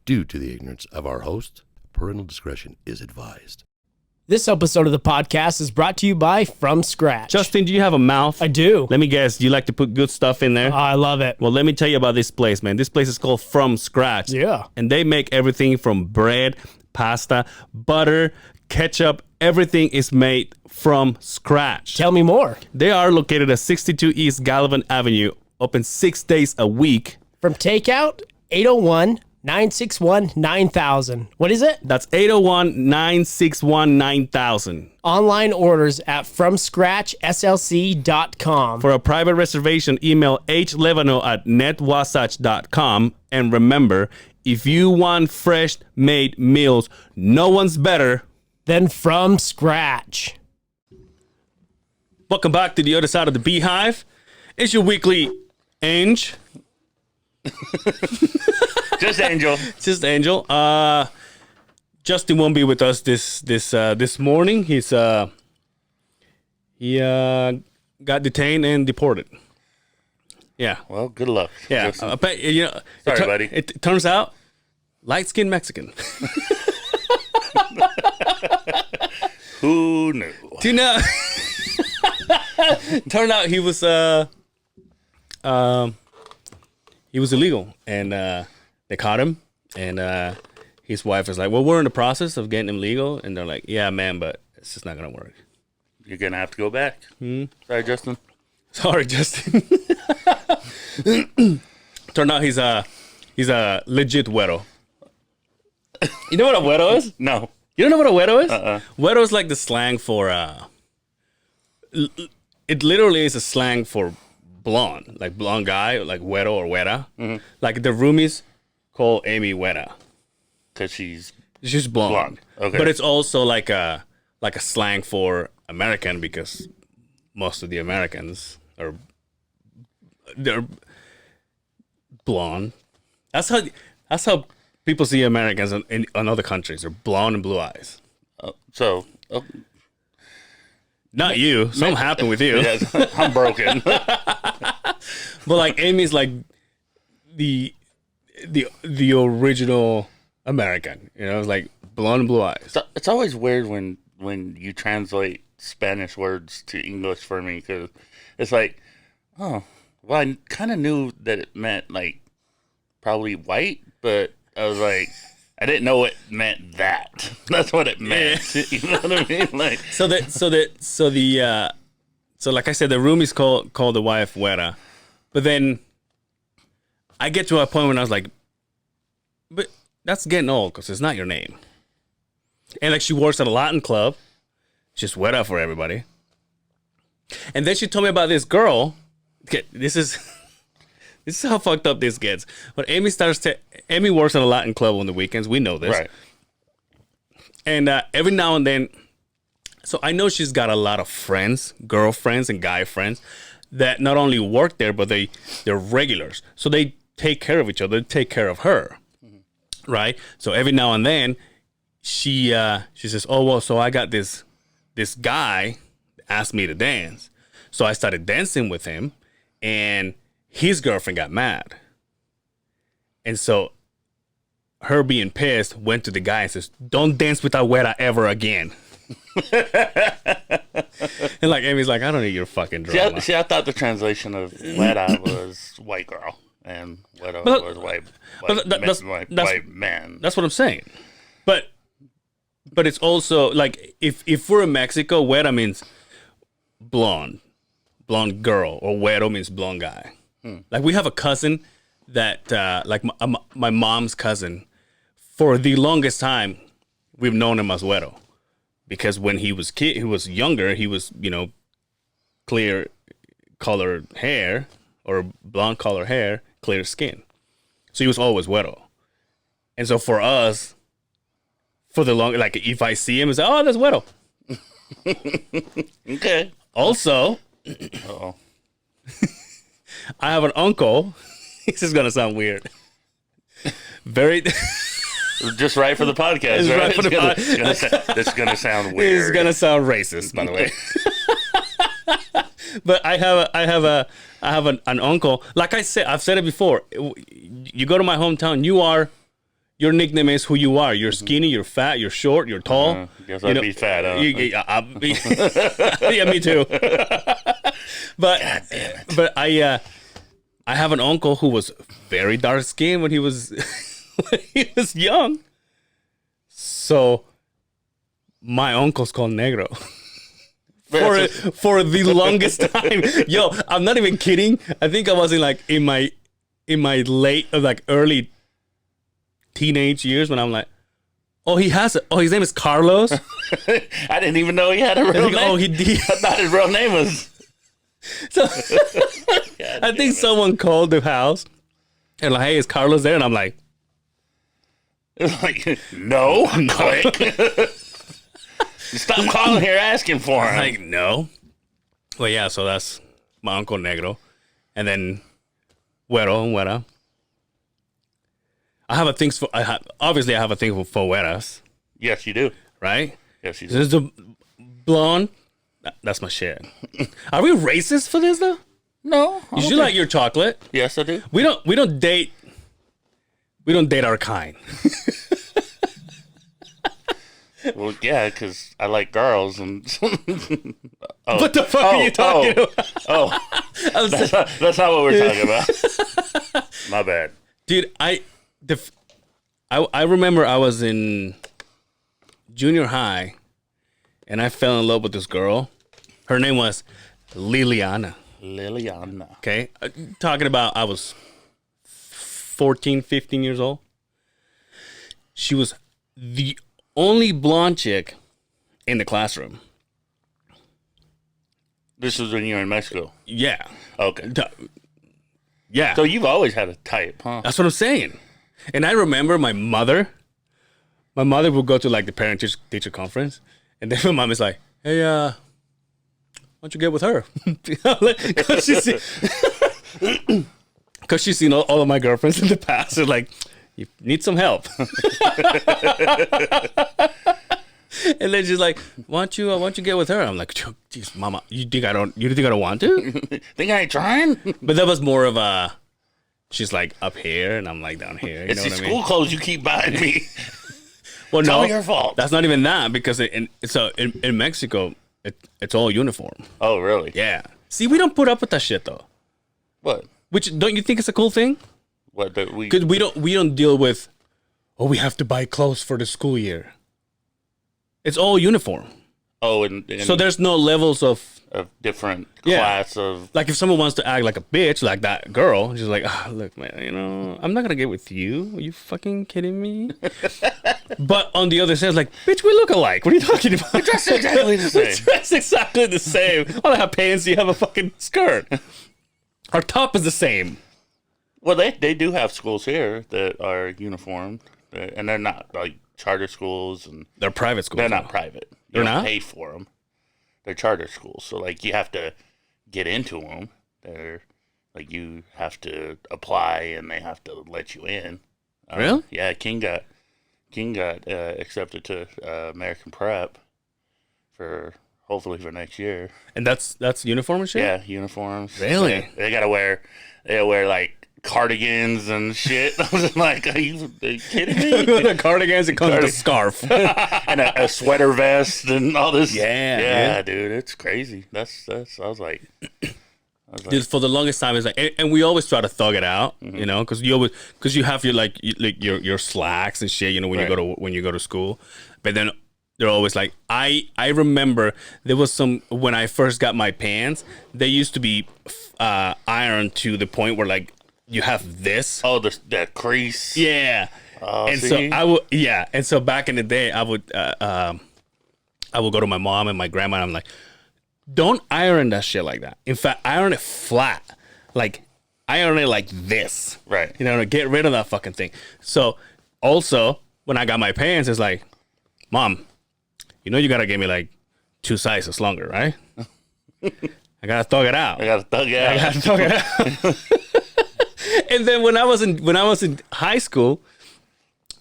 Due to the ignorance of our host, parental discretion is advised. This episode of the podcast is brought to you by From Scratch. Justin, do you have a mouth? I do. Let me guess. Do you like to put good stuff in there? Oh, I love it. Well, let me tell you about this place, man. This place is called From Scratch. Yeah. And they make everything from bread, pasta, butter, ketchup. Everything is made from scratch. Tell me more. They are located at 62 East Gallivan Avenue, open 6 days a week. From takeout, 801-961-9000. What is it? That's 801-961-9000. Online orders at FromScratchSLC.com. For a private reservation, email hlevano@netwasatch.com. And remember, if you want fresh made meals, no one's better Then From Scratch. Welcome back to the other side of the Beehive. It's your weekly Ange. Just Angel. Just Angel. Justin won't be with us this morning. He got detained and deported. Yeah. Well, good luck. Yeah. Sorry, buddy. It turns out, light-skinned Mexican. Who knew? Do you know? Turned out he was illegal, and they caught him, and his wife was like, "Well, we're in the process of getting him legal," and they're like, "Yeah, man, but it's just not gonna work. You're gonna have to go back." Sorry, Justin. Sorry, Justin." Turned out he's a legit güero. You know what a güero is? No. You don't know what a güero is? Güero is like the slang for it literally is a slang for blonde, like blonde guy, like güero or güera. Mm-hmm. Like the roomies call Amy güera Because she's blonde. Okay. But it's also like a slang for American, because most of the Americans they're blonde. That's how people see Americans in other countries. They're blonde and blue eyes. Not you. Something happened with you. Yes, I'm broken. But like Amy's like the original American. You know, it's like blonde and blue eyes. It's always weird when you translate Spanish words to English for me, because it's like, oh, well, I kind of knew that it meant like probably white, but I was like, I didn't know it meant that. That's what it meant. Yeah. You know what I mean? Like, so like I said, the roomies call the wife güera, but then I get to a point when I was like, but that's getting old because it's not your name. And like, she works at a Latin club, she's güera for everybody. And then she told me about this girl. Okay, this is how fucked up this gets. But Amy works at a Latin club on the weekends. We know this. right. And every now and then, so I know she's got a lot of friends, girlfriends and guy friends, that not only work there, but they're regulars. So they take care of each other, they take care of her. Mm-hmm. Right? So every now and then, she says, "Oh, well, so I got this guy asked me to dance." So I started dancing with him, and his girlfriend got mad. And so her being pissed went to the guy and says, "Don't dance with that güera ever again." And like Amy's like, "I don't need your fucking drama." See, I thought the translation of güera was white girl and güero was white man. That's what I'm saying. But it's also like, if we're in Mexico, güera means blonde girl, or güero means blonde guy. Like, we have a cousin that, like my mom's cousin, for the longest time, we've known him as güero, because when he was younger, he was, clear colored hair, or blonde colored hair, clear skin. So he was always güero. And so for us, for the long, like, if I see him, it's like, "Oh, that's güero." Okay. Also, Uh-oh. I have an uncle. This is gonna sound weird. Very. Just right for the podcast. It's right? right for the It's gonna sound weird. It's gonna sound racist, by the way. But I have an uncle. Like I said, I've said it before. You go to my hometown, you are your nickname is who you are. You're skinny, you're fat, you're short, you're tall. Guess I'd be fat, huh? Yeah, me too. But I have an uncle who was very dark skinned when he was when he was young. So my uncle's called Negro. For the longest time. Yo, I'm not even kidding. I think I was in my late early teenage years when I'm like, oh, his name is Carlos. I didn't even know he had a real name. Oh, he did. I thought his real name was. So I think someone called the house and like, hey, is Carlos there? And I'm like, It's like, no, quick. Stop calling here asking for him. like, no. Well, yeah, so that's my Uncle Negro. And then Güero and Güera. Obviously I have a thing for Güeras, Yes, you do. right? Yes, you This do. is the blonde. That's my shit. Are we racist for this though? No. You should like your chocolate. Yes, I do. We don't date our kind. Well, yeah, because I like girls and. What the fuck are you talking about? Oh, that's not what we're talking about. My bad. Dude, I remember I was in junior high and I fell in love with this girl. Her name was Liliana. Liliana. Okay. Talking about I was 14, 15 years old. She was the only blonde chick in the classroom. This was when you were in Mexico. Yeah. Okay. Yeah. So you've always had a type, huh? That's what I'm saying. And I remember my mother would go to like the parent teacher conference, and then my mom is like, "Hey, why don't you get with her?" Because she's seen all of my girlfriends in the past. So like, you need some help. And then she's like, "Why don't you get with her?" I'm like, "Geez, Mama, you think I don't want to?" Think I ain't trying? But that was more of a. She's like up here, and I'm like down here. You It's know the what I mean? school clothes you keep buying me. Well, It's no, all your fault. That's not even that because in Mexico, it's all uniform. Oh, really? Yeah. See, we don't put up with that shit though. What? Which don't you think it's a cool thing? What? We Because we don't deal with. Oh, we have to buy clothes for the school year. It's all uniform. Oh, and So there's no levels of different Yeah. class of. like if someone wants to act like a bitch, like that girl, she's like, oh, look, man, I'm not gonna get with you. Are you fucking kidding me? But on the other side, it's like, bitch, we look alike. What are you talking about? We dress exactly the same. We dress exactly the same. All I have pants, you have a fucking skirt. Our top is the same. Well, they do have schools here that are uniformed, and they're not like charter schools, and They're private schools. they're not though. private. You They're don't not? pay for them. They're charter schools, so like you have to get into them. They're like you have to apply, and they have to let you in. Really? Yeah, King got accepted to American Prep hopefully for next year. And that's uniform and shit? Yeah, uniforms. Really? They gotta wear like cardigans and shit. I was like, are you kidding me? The cardigans, it comes with a scarf. And a sweater vest and all this. Yeah, dude, it's crazy. That's. I was like, Dude, for the longest time, it's like, and we always try to thug it out, you know, because you have your your slacks and shit, you know, when you go to school, but then they're always like, I remember there was when I first got my pants, they used to be ironed to the point where like you have this. oh, the crease. Yeah. Oh, And see? so and so back in the day, I would go to my mom and my grandma, and I'm like, don't iron that shit like that. In fact, iron it flat. Like, iron it like this. Right. You know, to get rid of that fucking thing. So, also, when I got my pants, it's like, Mom, you know you gotta give me like 2 sizes longer, right? I gotta thug it out. I gotta thug it out. I gotta thug it out. And then when I was in high school,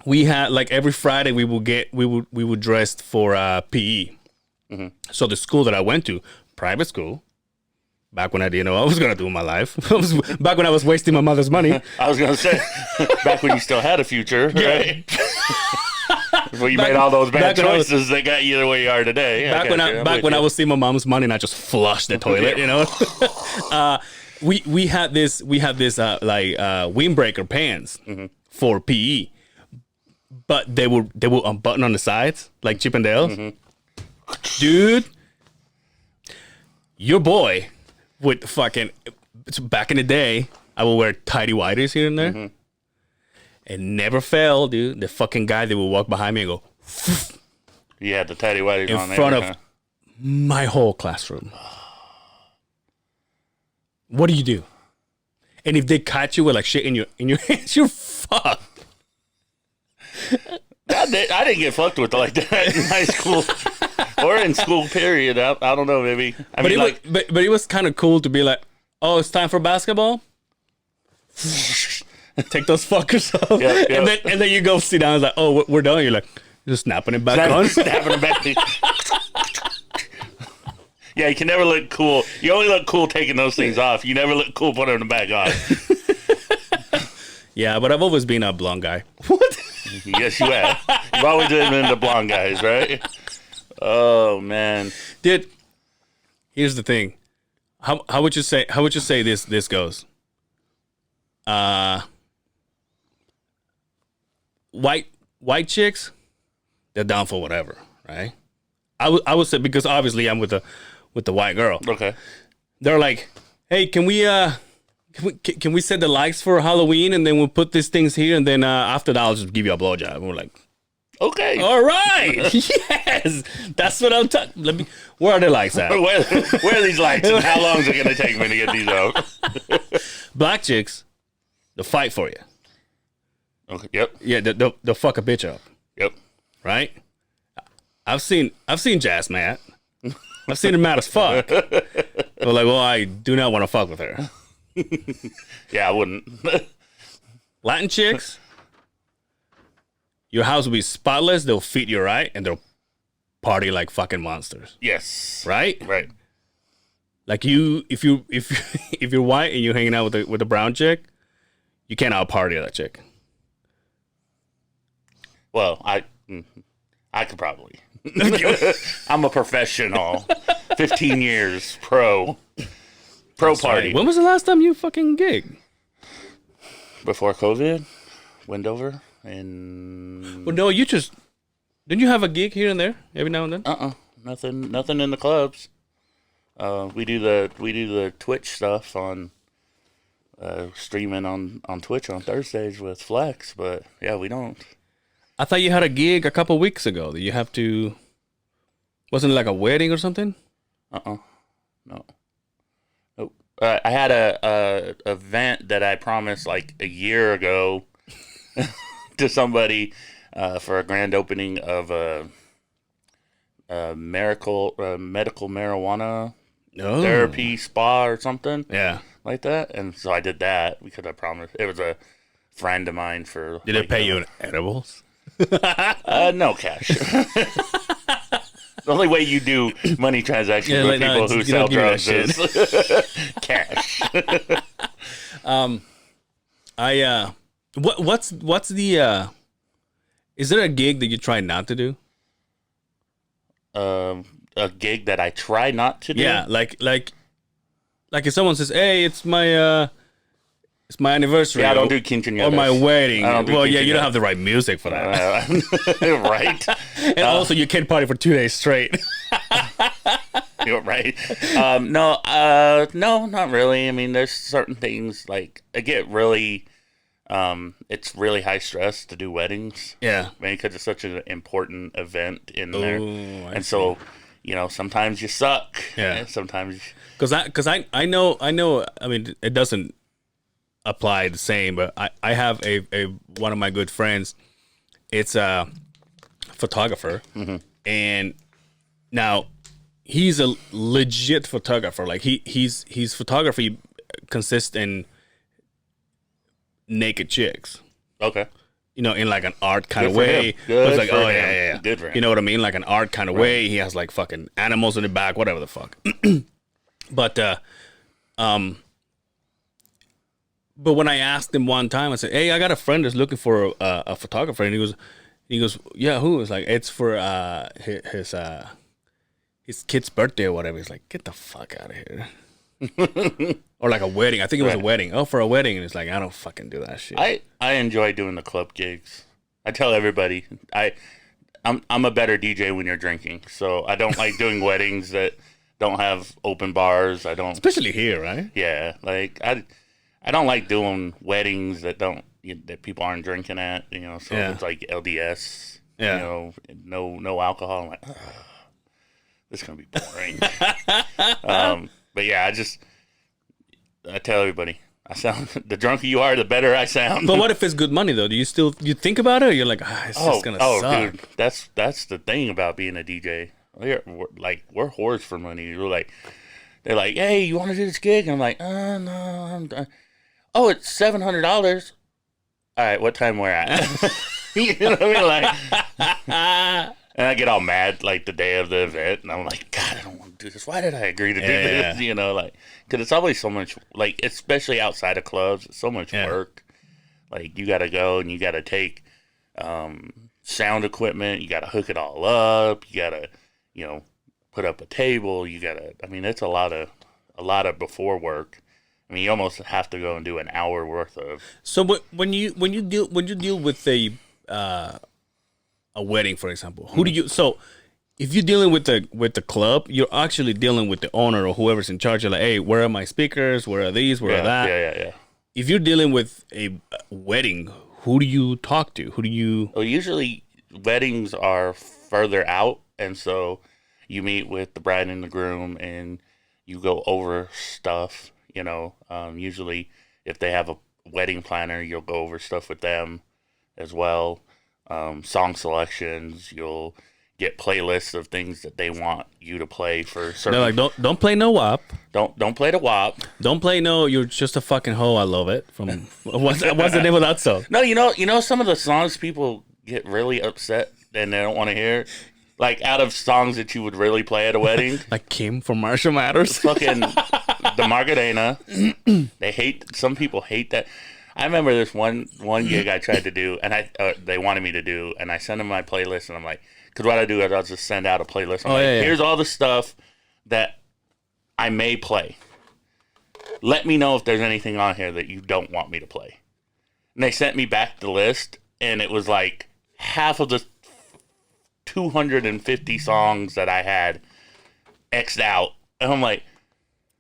we had like every Friday we would dress for PE. So the school that I went to, private school, Back when I didn't know what I was gonna do in my life. Back when I was wasting my mother's money. I was gonna say, back when you still had a future, right? Before you made all those bad choices that got you the way you are today. Back when I was seeing my mom's money and I just flushed the toilet, you know. We had this windbreaker pants for PE, but they were unbuttoned on the sides like Chip and Dale's. Dude, your boy would fucking back in the day. I would wear tidy whities here and there. And never failed, dude. The fucking guy that would walk behind me and go. You had the tidy whities on in front of my whole classroom. What do you do? And if they catch you with like shit in your hands, you're fucked. I didn't get fucked with like that in high school or in school. Period. I don't know. Maybe. But it was kind of cool to be like, oh, it's time for basketball. Take those fuckers off, Yep. and then you go sit down. It's like, oh, we're done. You're like, just snapping it back on. Snapping it back. Yeah, you can never look cool. You only look cool taking those things off. You never look cool putting them back on. Yeah, but I've always been a blonde guy. What? Yes, you have. You've always been into blonde guys, right? Oh man, Dude, here's the thing. How would you say this goes? White chicks, they're down for whatever, right? I would say, because obviously I'm with the white girl. okay. They're like, hey, can we set the lights for Halloween, and then we'll put these things here, and then after that I'll just give you a blowjob. And we're like, Okay. all right, yes, that's what I'm talking. Where are the lights at? Where are these lights, and how long is it going to take me to get these out? Black chicks, they'll fight for you. Okay. Yep. Yeah, they'll fuck a bitch up, Yep. right? I've seen Jazz mad. I've seen her mad as fuck. But like, well, I do not want to fuck with her. Yeah, I wouldn't. Latin chicks, your house will be spotless. They'll feed you right, and they'll party like fucking monsters, Yes. right? Right. Like if you're white and you're hanging out with a brown chick, you can't out party that chick. Well, I could probably. I'm a professional. 15 years pro party. Right. When was the last time you fucking gig? Before COVID, Wendover, and Well, no, didn't you have a gig here and there every now and then? nothing in the clubs. We do the Twitch stuff on streaming on Twitch on Thursdays with Flex, but yeah, we don't. I thought you had a gig a couple weeks ago that you have to. Wasn't it like a wedding or something? No. Nope. I had a event that I promised like a year ago to somebody for a grand opening of a medical marijuana therapy spa or something. Yeah. Like that, and so I did that because I promised. It was a friend of mine for. Did it pay you in edibles? No cash. The only way you do money transactions with people who sell drugs is cash. What's the is there a gig that you try not to do? A gig that I try not to do. Yeah, like if someone says, "Hey, it's my anniversary." Yeah, I don't do quinceañeras. Or my wedding. I don't do Well, yeah, you don't quinceañeras. have the right music for that. Right. And also, you can't party for 2 days straight. You're right. No, not really. I mean, there's certain things like I get really. It's really high stress to do weddings. Yeah. I mean, because it's such an important event in there, I and so sometimes you suck. Yeah. And sometimes. Because I know. I mean, it doesn't apply the same, but I have a one of my good friends. It's a photographer, and now he's a legit photographer. Like his photography consists in naked chicks. Okay. In like an art kind of Good for way. him. Good It's like, for oh him. yeah. Good for him. You know what I mean? Like an art kind of way. He has like fucking animals in the back, whatever the fuck. But But when I asked him one time, I said, "Hey, I got a friend that's looking for a photographer," and he goes, "Yeah, who?" It's like it's for his kid's birthday or whatever. He's like, "Get the fuck out of here." Or like a wedding. I think it was a wedding. Oh, for a wedding, and it's like I don't fucking do that shit. I enjoy doing the club gigs. I tell everybody I'm a better DJ when you're drinking, so I don't like doing weddings that don't have open bars. I don't, especially here, right? yeah, like I don't like doing weddings that that people aren't drinking at. You know, so if it's like LDS. Yeah. You know, no alcohol. I'm like, ugh, this is gonna be boring. But yeah, I tell everybody, I sound the drunker you are, the better I sound. But what if it's good money though? Do you think about it? Or you're like, it's just gonna suck. Dude, that's the thing about being a DJ. We're whores for money. They're like, hey, you want to do this gig? And I'm like, no, I'm done. Oh, it's $700. All right, what time we're at? You know what I mean? Like, and I get all mad like the day of the event, and I'm like, God, I don't want to do this. Why did I agree to do this? You know, like, because it's always so much, like, especially outside of clubs, it's so much work. Like, you got to go and you got to take sound equipment, you got to hook it all up, you got to, put up a table, I mean, it's a lot of before work. I mean, you almost have to go and do an hour worth of. So when you deal with a wedding, for example, who do you? So if you're dealing with the club, you're actually dealing with the owner or whoever's in charge. You're like, hey, where are my speakers? Where are these? Where are that? Yeah. If you're dealing with a wedding, who do you talk to? Who do you? Well, usually weddings are further out, and so you meet with the bride and the groom, and you go over stuff. Usually if they have a wedding planner, you'll go over stuff with them as well. Song selections, you'll get playlists of things that they want you to play for certain. They're like, don't play no WAP. Don't play the WAP. Don't play no You're Just a Fucking Hoe. I Love It. From what's the name of that song? No, you know some of the songs people get really upset and they don't want to hear. Like, out of songs that you would really play at a wedding. Like Kim from Marshall Matters. Fucking the Margarena. Some people hate that. I remember this one gig I tried to do, and they wanted me to do, and I sent them my playlist, and I'm like, because what I do is I'll just send out a playlist. Here's all the stuff that I may play. Let me know if there's anything on here that you don't want me to play. And they sent me back the list, and it was like half of the 250 songs that I had X'd out. And I'm like,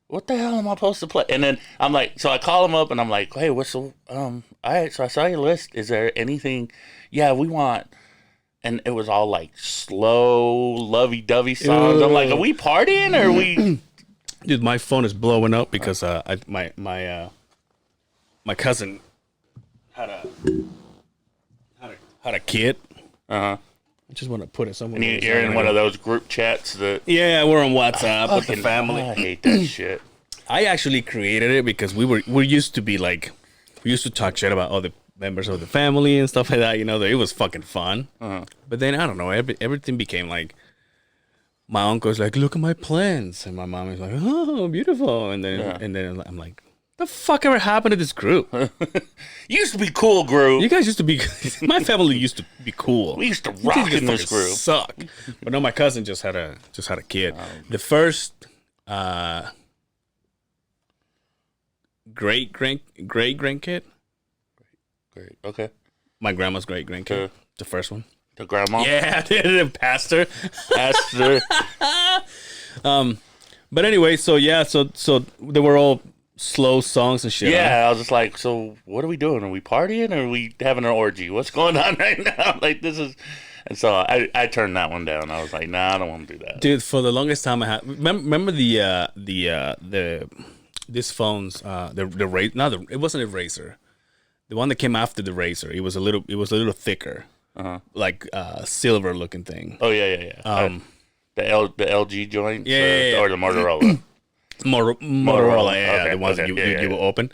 what the hell am I supposed to play? And then I'm like, so I call them up and I'm like, hey, all right, so I saw your list. Is there anything? Yeah, we want. And it was all like slow, lovey-dovey songs. I'm like, are we partying or are we? Dude, my phone is blowing up because my cousin had a kid. Uh-huh. I just want to put it somewhere. And you're in one of those group chats that. Yeah, we're on WhatsApp with the family. I hate that shit. I actually created it because we used to be like, we used to talk shit about other members of the family and stuff like that. It was fucking fun. Uh-huh. But then I don't know, everything became like, my uncle's like, look at my plants, and my mom is like, oh, beautiful, and then I'm like, the fuck ever happened to this group? You used to be cool, group. You guys used to be. My family used to be cool. We used to rock in this group. Suck. But no, my cousin just had a kid. The first great grandkid. Great. Okay. My grandma's great grandkid. The first one. The grandma. Yeah, the pastor. Pastor. But anyway, so they were all slow songs and shit. Yeah, I was just like, so what are we doing? Are we partying or are we having an orgy? What's going on right now? Like, this is. And so I turned that one down. I was like, nah, I don't want to do that. Dude, for the longest time I had. Remember these phones, it wasn't a Razor. The one that came after the Razor. It was a little thicker. Uh-huh. Like silver looking thing. Oh yeah. The LG joint. Yeah. Or the Motorola. Motorola, yeah, okay, the ones okay, that you will open.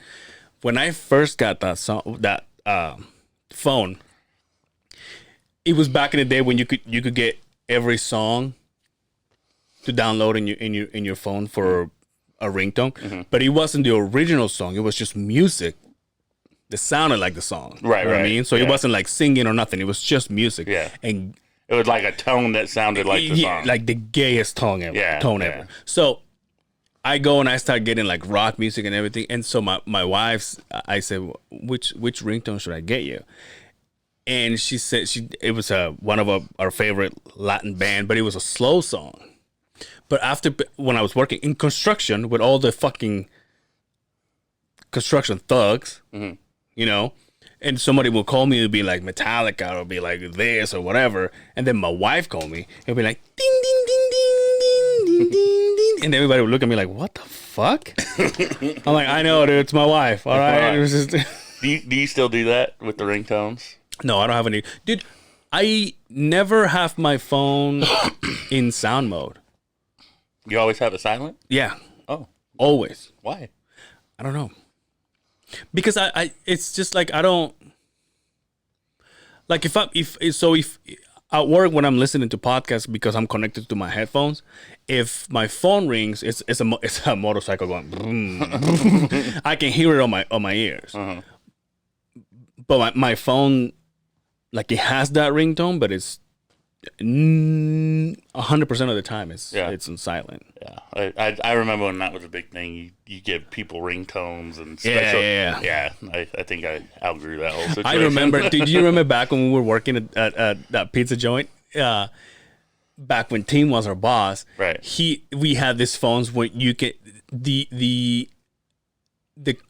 When I first got that phone, it was back in the day when you could get every song to download in your phone for a ringtone, but it wasn't the original song. It was just music that sounded like the song. Right, You know what I right, mean? So it wasn't like singing or nothing. It was just music. Yeah. And It was like a tone that sounded like the song. like the gayest tone ever. Yeah, Tone yeah. ever. So I go and I start getting like rock music and everything. And so my wife's, I said, which ringtone should I get you? And she said it was one of our favorite Latin band, but it was a slow song. But when I was working in construction with all the fucking construction thugs, you know, and somebody will call me, it'd be like Metallica or be like this or whatever. And then my wife called me, it'd be like ding ding ding ding ding ding ding ding, and everybody would look at me like, what the fuck? I'm like, I know, dude, it's my wife. All right. It was just Do you still do that with the ringtones? No, I don't have any. Dude, I never have my phone in sound mode. You always have it silent? Yeah, Oh, always. why? I don't know. Because I it's just like I don't like if at work when I'm listening to podcasts because I'm connected to my headphones, if my phone rings, it's a motorcycle going vroom, vroom. I can hear it on my ears. But my phone, like, it has that ringtone, but it's 100% of the time it's on silent. Yeah, I remember when that was a big thing. You give people ringtones and special. Yeah. I think I outgrew that whole situation. I remember. Did you remember back when we were working at that pizza joint? Back when Tim was our boss, Right. We had these phones where you can the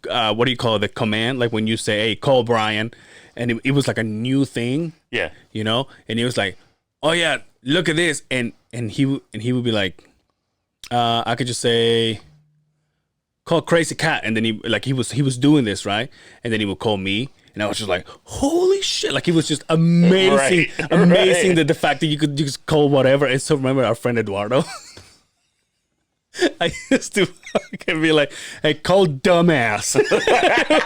what do you call it? The command, like when you say, "Hey, call Brian," and it was like a new thing. Yeah. You know, and he was like, "Oh yeah, look at this," and he would be like, "I could just say, call Crazy Cat," and then he was doing this, right, and then he would call me, and I was just like, "Holy shit!" Like, it was just amazing, amazing that the fact that you could just call whatever. And so remember our friend Eduardo. I used to fucking be like, "Hey, call dumbass."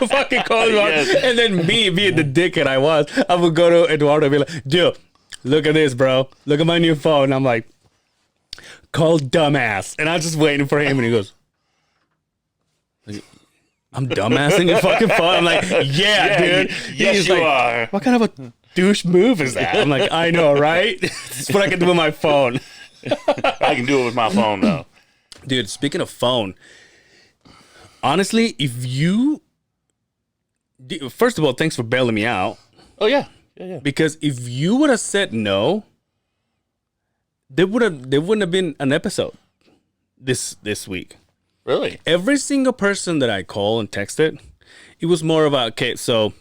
Fucking call Eduardo. Yes. And then me being the dickhead I was, I would go to Eduardo and be like, "Dude, look at this, bro. Look at my new phone." And I'm like, "Call dumbass." And I was just waiting for him, and he goes, "I'm dumbassing your fucking phone." I'm like, "Yeah, dude." Yes, He's you like, are. "What kind of a douche move is that?" I'm like, "I know, right?" That's what I can do with my phone. I can do it with my phone though. Dude, speaking of phone, honestly, first of all, thanks for bailing me out. Oh yeah. Yeah. Because if you would have said no, there wouldn't have been an episode this week. Really? Every single person that I call and texted, it was more about, okay, so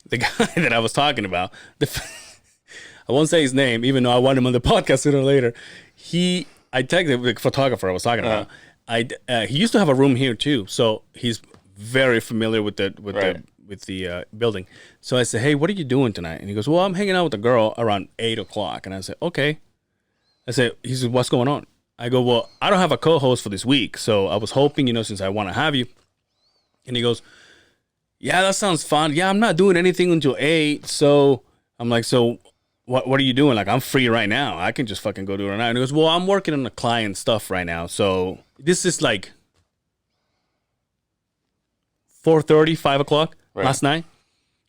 the guy that I was talking about, I won't say his name, even though I want him on the podcast sooner or later. I texted the photographer I was talking about. He used to have a room here too, so he's very familiar with the building. So I said, "Hey, what are you doing tonight?" And he goes, "Well, I'm hanging out with a girl around 8:00." And I said, "Okay." I said, he said, "What's going on?" I go, "Well, I don't have a co-host for this week, so I was hoping, since I want to have you." And he goes, "Yeah, that sounds fun. Yeah, I'm not doing anything until 8. So I'm like, so what are you doing? Like, I'm free right now. I can just fucking go do it right now." And he goes, "Well, I'm working on the client stuff right now. So this is like 4:30, 5:00 last night.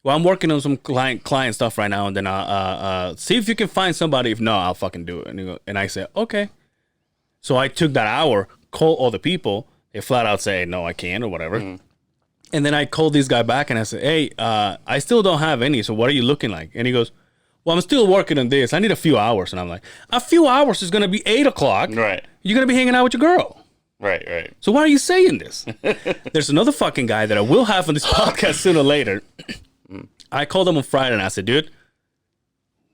Well, I'm working on some client stuff right now, and then I'll see if you can find somebody. If no, I'll fucking do it." And I said, "Okay." So I took that hour, called all the people. They flat out say, "No, I can't," or whatever. And then I called this guy back and I said, "Hey, I still don't have any. So what are you looking like?" And he goes, "Well, I'm still working on this. I need a few hours." And I'm like, "A few hours is going to be 8:00. Right. You're going to be hanging out with your girl. Right. So why are you saying this?" There's another fucking guy that I will have on this podcast sooner or later. I called him on Friday and I said, "Dude,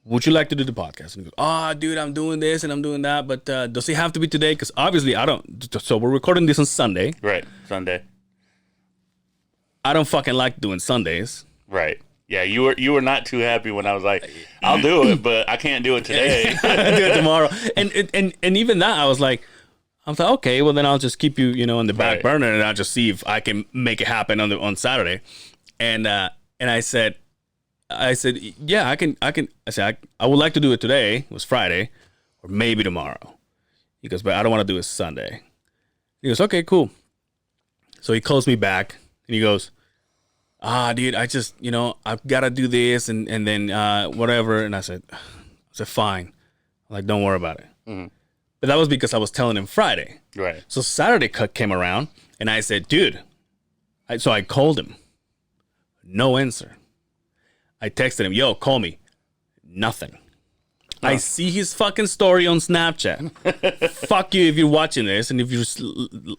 would you like to do the podcast?" And he goes, "Oh, dude, I'm doing this and I'm doing that, but does it have to be today? Because obviously I don't." So we're recording this on Sunday. Right. Sunday. I don't fucking like doing Sundays. Right. Yeah, you were not too happy when I was like, "I'll do it, but I can't do it today." Do it tomorrow. And even that, I was like, okay, well then I'll just keep you, on the back burner, and I'll just see if I can make it happen on Saturday. And I said, yeah, I can. I said, I would like to do it today. It was Friday, or maybe tomorrow. He goes, "But I don't want to do it Sunday." He goes, okay, cool. So he calls me back and he goes, dude, I just, I've got to do this and then whatever. And I said, fine. I'm like, don't worry about it. Mm-hmm. But that was because I was telling him Friday. Right. So Saturday came around and I said, dude. So I called him. No answer. I texted him, yo, call me. Nothing. Oh. I see his fucking story on Snapchat. Fuck you if you're watching this and if you're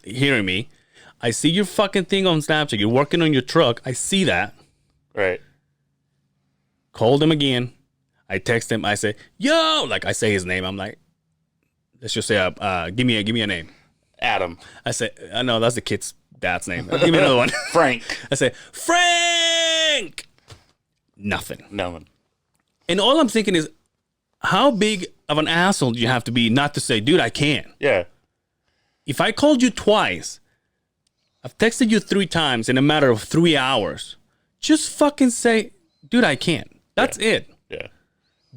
hearing me. I see your fucking thing on Snapchat. You're working on your truck. I see that. Right. Called him again. I text him. I say, yo, like I say his name. I'm like, let's just say, give me a name. Adam. I say, no, that's the kid's dad's name. Give me another one. Frank. I say, Frank. Nothing. And all I'm thinking is, how big of an asshole do you have to be not to say, dude, I can't? Yeah. If I called you twice, I've texted you 3 times in a matter of 3 hours, just fucking say, dude, I can't. That's it. Yeah.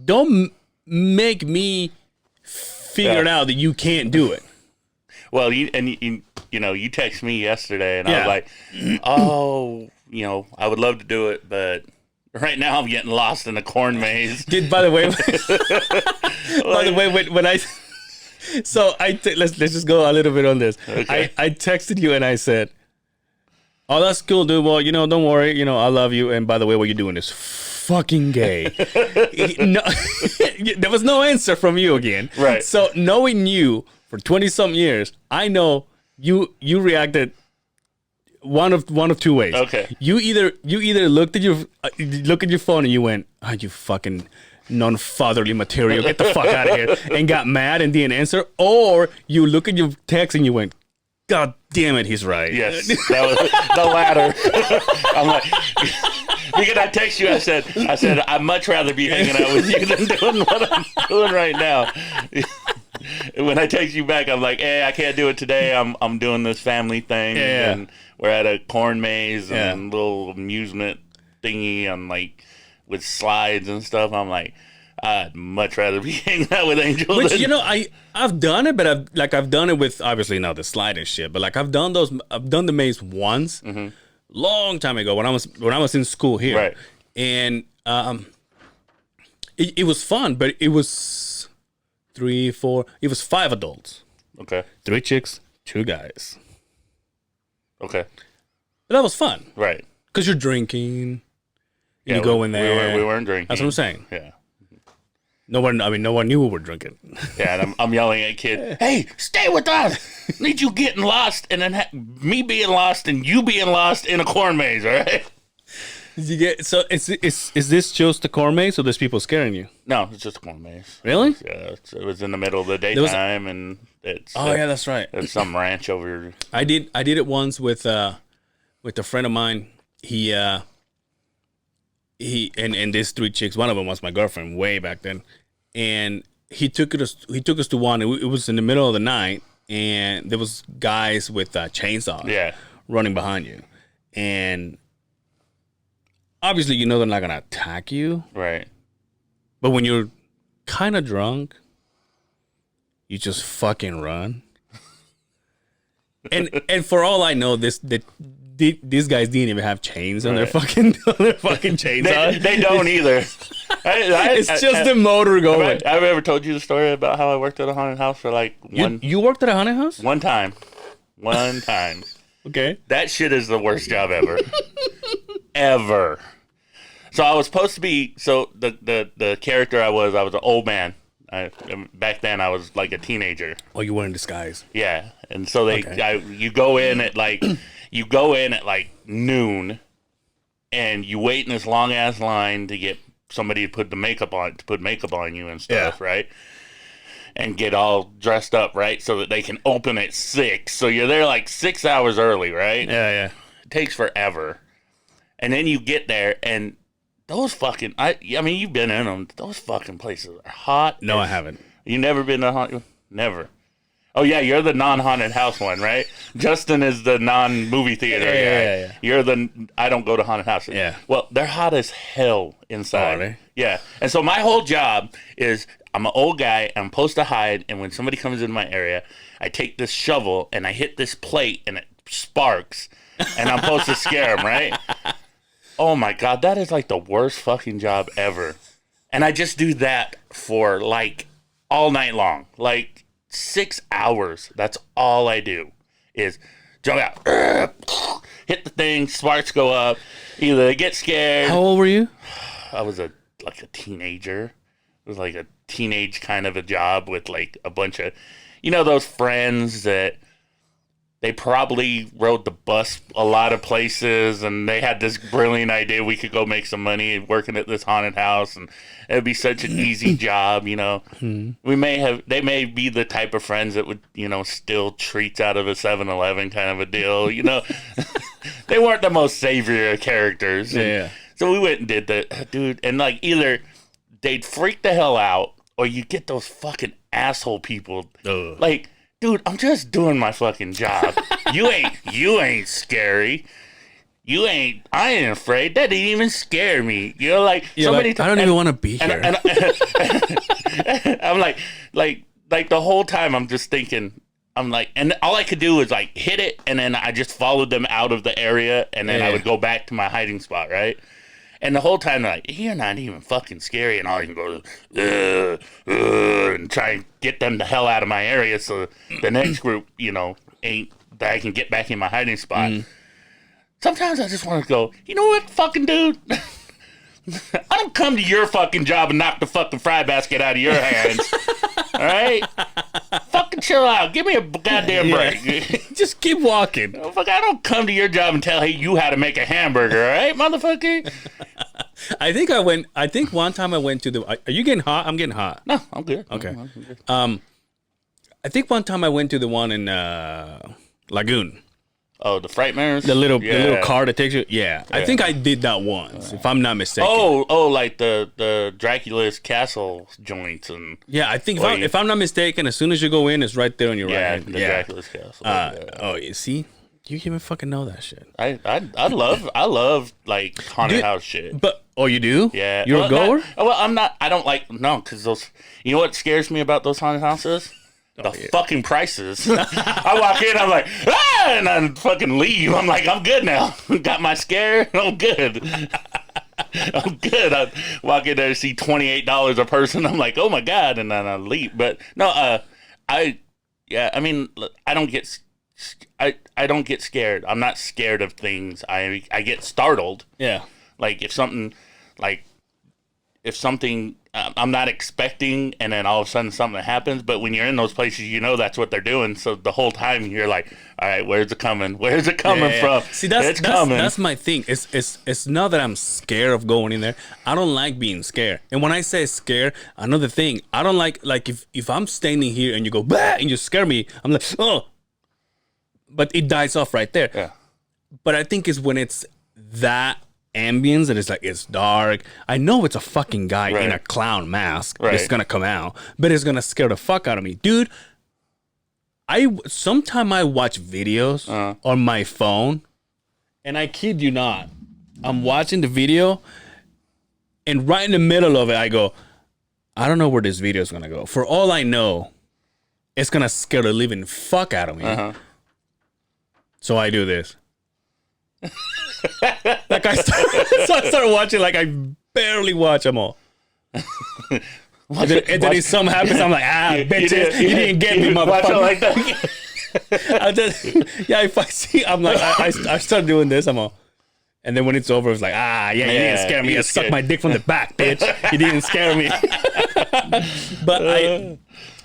Don't make me figure it out that you can't do it. Well, you text me yesterday, and I was like, oh, I would love to do it, but right now I'm getting lost in a corn maze. By the way, when I let's just go a little bit on this. Okay. I texted you and I said, oh, that's cool, dude. Well, don't worry. I love you. And by the way, what you're doing is fucking gay. No, there was no answer from you again. Right. So knowing you for 20-some years, I know you reacted one of 2 ways. Okay. You either looked at your phone and you went, you fucking non-fatherly material, get the fuck out of here, and got mad and didn't answer, or you look at your text and you went, God damn it, he's right. Yes, that was the latter. I'm like, because I text you, I said, I'd much rather be hanging out with you than doing what I'm doing right now. When I text you back, I'm like, hey, I can't do it today. I'm doing this family thing, and we're at a corn maze and a little amusement thingy, and like with slides and stuff. I'm like, I'd much rather be hanging out with Angel. Which I've done it, but I've done it with obviously not the slide and shit, but like I've done the maze once, long time ago when I was in school here, right? And it was fun, but it was 3, 4, it was 5 adults, okay, 3 chicks, 2 guys, okay, but that was fun, right? Because you're drinking, Yeah, you go in there. We weren't drinking. That's what I'm saying. Yeah. No one knew we were drinking. Yeah, and I'm yelling at kid, hey, stay with us. Need you getting lost, and then me being lost, and you being lost in a corn maze, all right? So is this just a corn maze, or there's people scaring you? No, it's just a corn maze. Really? Yeah, it was in the middle of the daytime, and it's... yeah, that's right. It's some ranch over... I did it once with a friend of mine. He and these 3 chicks, one of them was my girlfriend way back then, and he took us to one, and it was in the middle of the night, and there was guys with chainsaws running behind you, and obviously they're not gonna attack you, right? But when you're kind of drunk, you just fucking run. and for all I know, these guys didn't even have chains on their fucking chainsaws. They don't either. It's just the motor going. I've ever told you the story about how I worked at a haunted house for like one. You worked at a haunted house? One time. Okay. That shit is the worst job ever. Ever. So I was supposed to be. So the character I was an old man. Back then I was like a teenager. Oh, you were in disguise. Yeah, and so you go in at like noon, and you wait in this long ass line to get somebody to put makeup on you and stuff, right? And get all dressed up, right, so that they can open at 6. So you're there like 6 hours early, right? Yeah. It takes forever, and then you get there and. Those fucking, I mean, you've been in them. Those fucking places are hot. No, I haven't. You never been to haunted? Never. Oh, yeah, you're the non-haunted house one, right? Justin is the non-movie theater guy. Yeah. You're I don't go to haunted houses. Yeah. Well, they're hot as hell inside. Oh, are they? Yeah. And so my whole job is I'm an old guy. I'm supposed to hide. And when somebody comes into my area, I take this shovel and I hit this plate and it sparks. And I'm supposed to scare them, right? Oh my God. That is like the worst fucking job ever. And I just do that for like all night long. Like 6 hours. That's all I do is jump out, hit the thing, sparks go up. Either they get scared. How old were you? I was like a teenager. It was like a teenage kind of a job with like a bunch of, those friends that they probably rode the bus a lot of places and they had this brilliant idea we could go make some money working at this haunted house and it'd be such an easy job, They may be the type of friends that would, steal treats out of a 7-Eleven kind of a deal, They weren't the most savory of characters. Yeah. So we went and did that, dude. And like either they'd freak the hell out or you get those fucking asshole people. Ugh. Like, dude, I'm just doing my fucking job. You ain't scary. I ain't afraid. That didn't even scare me. Like somebody. I don't even want to be here. And I'm like the whole time I'm just thinking. I'm like, and all I could do was like hit it, and then I just followed them out of the area, and then I would go back to my hiding spot, right? And the whole time they're like, you're not even fucking scary, and all you can go and try and get them the hell out of my area, so the next group, ain't that I can get back in my hiding spot. Sometimes I just want to go, you know what, fucking dude. I don't come to your fucking job and knock the fucking fry basket out of your hands. All right? Fucking chill out. Give me a goddamn break. Just keep walking. Fuck, I don't come to your job and tell you how to make a hamburger, all right, motherfucker? I think one time I went to the. Are you getting hot? I'm getting hot. No, I'm good. Okay. I'm good. I think one time I went to the one in Lagoon. Oh, the Frightmares? The little car that takes you. Yeah. I think I did that once, if I'm not mistaken. Oh, like the Dracula's castle joints and. Yeah, I think if I'm not mistaken, as soon as you go in, it's right there on your right hand. The Dracula's castle. Oh, you see, you even fucking know that shit. I love like haunted house shit. But you do? Yeah, You're a goer? I'm not. I don't like because those. You know what scares me about those haunted houses? The fucking prices. I walk in, I'm like, and I fucking leave. I'm like, I'm good now. Got my scare. I'm good. I'm good. I walk in there to see $28 a person. I'm like, oh my God, and then I leave. But no, I mean, I don't get scared. I'm not scared of things. I get startled. Yeah. Like if something I'm not expecting, and then all of a sudden something happens. But when you're in those places, that's what they're doing. So the whole time you're like, all right, where's it coming? Where's it coming from? See, coming. That's my thing. It's not that I'm scared of going in there. I don't like being scared. And when I say scared, another thing, I don't like if I'm standing here and you go, bah, and you scare me, I'm like, oh. But it dies off right there. Yeah. But I think it's when it's that ambience and it's dark. I know it's a fucking guy in a clown mask that's gonna come out, but it's gonna scare the fuck out of me, dude. Sometimes I watch videos on my phone, and I kid you not, I'm watching the video, and right in the middle of it, I go, I don't know where this video is gonna go. For all I know, it's gonna scare the living fuck out of me. So I do this. Like I start watching, like I barely watch them all. And then if something happens, I'm like, bitches, you didn't get me, motherfucker. Like that. If I see, I'm like, I start doing this, I'm all. And then when it's over, it's like, you didn't scare me. I sucked my dick from the back, bitch. You didn't scare me. But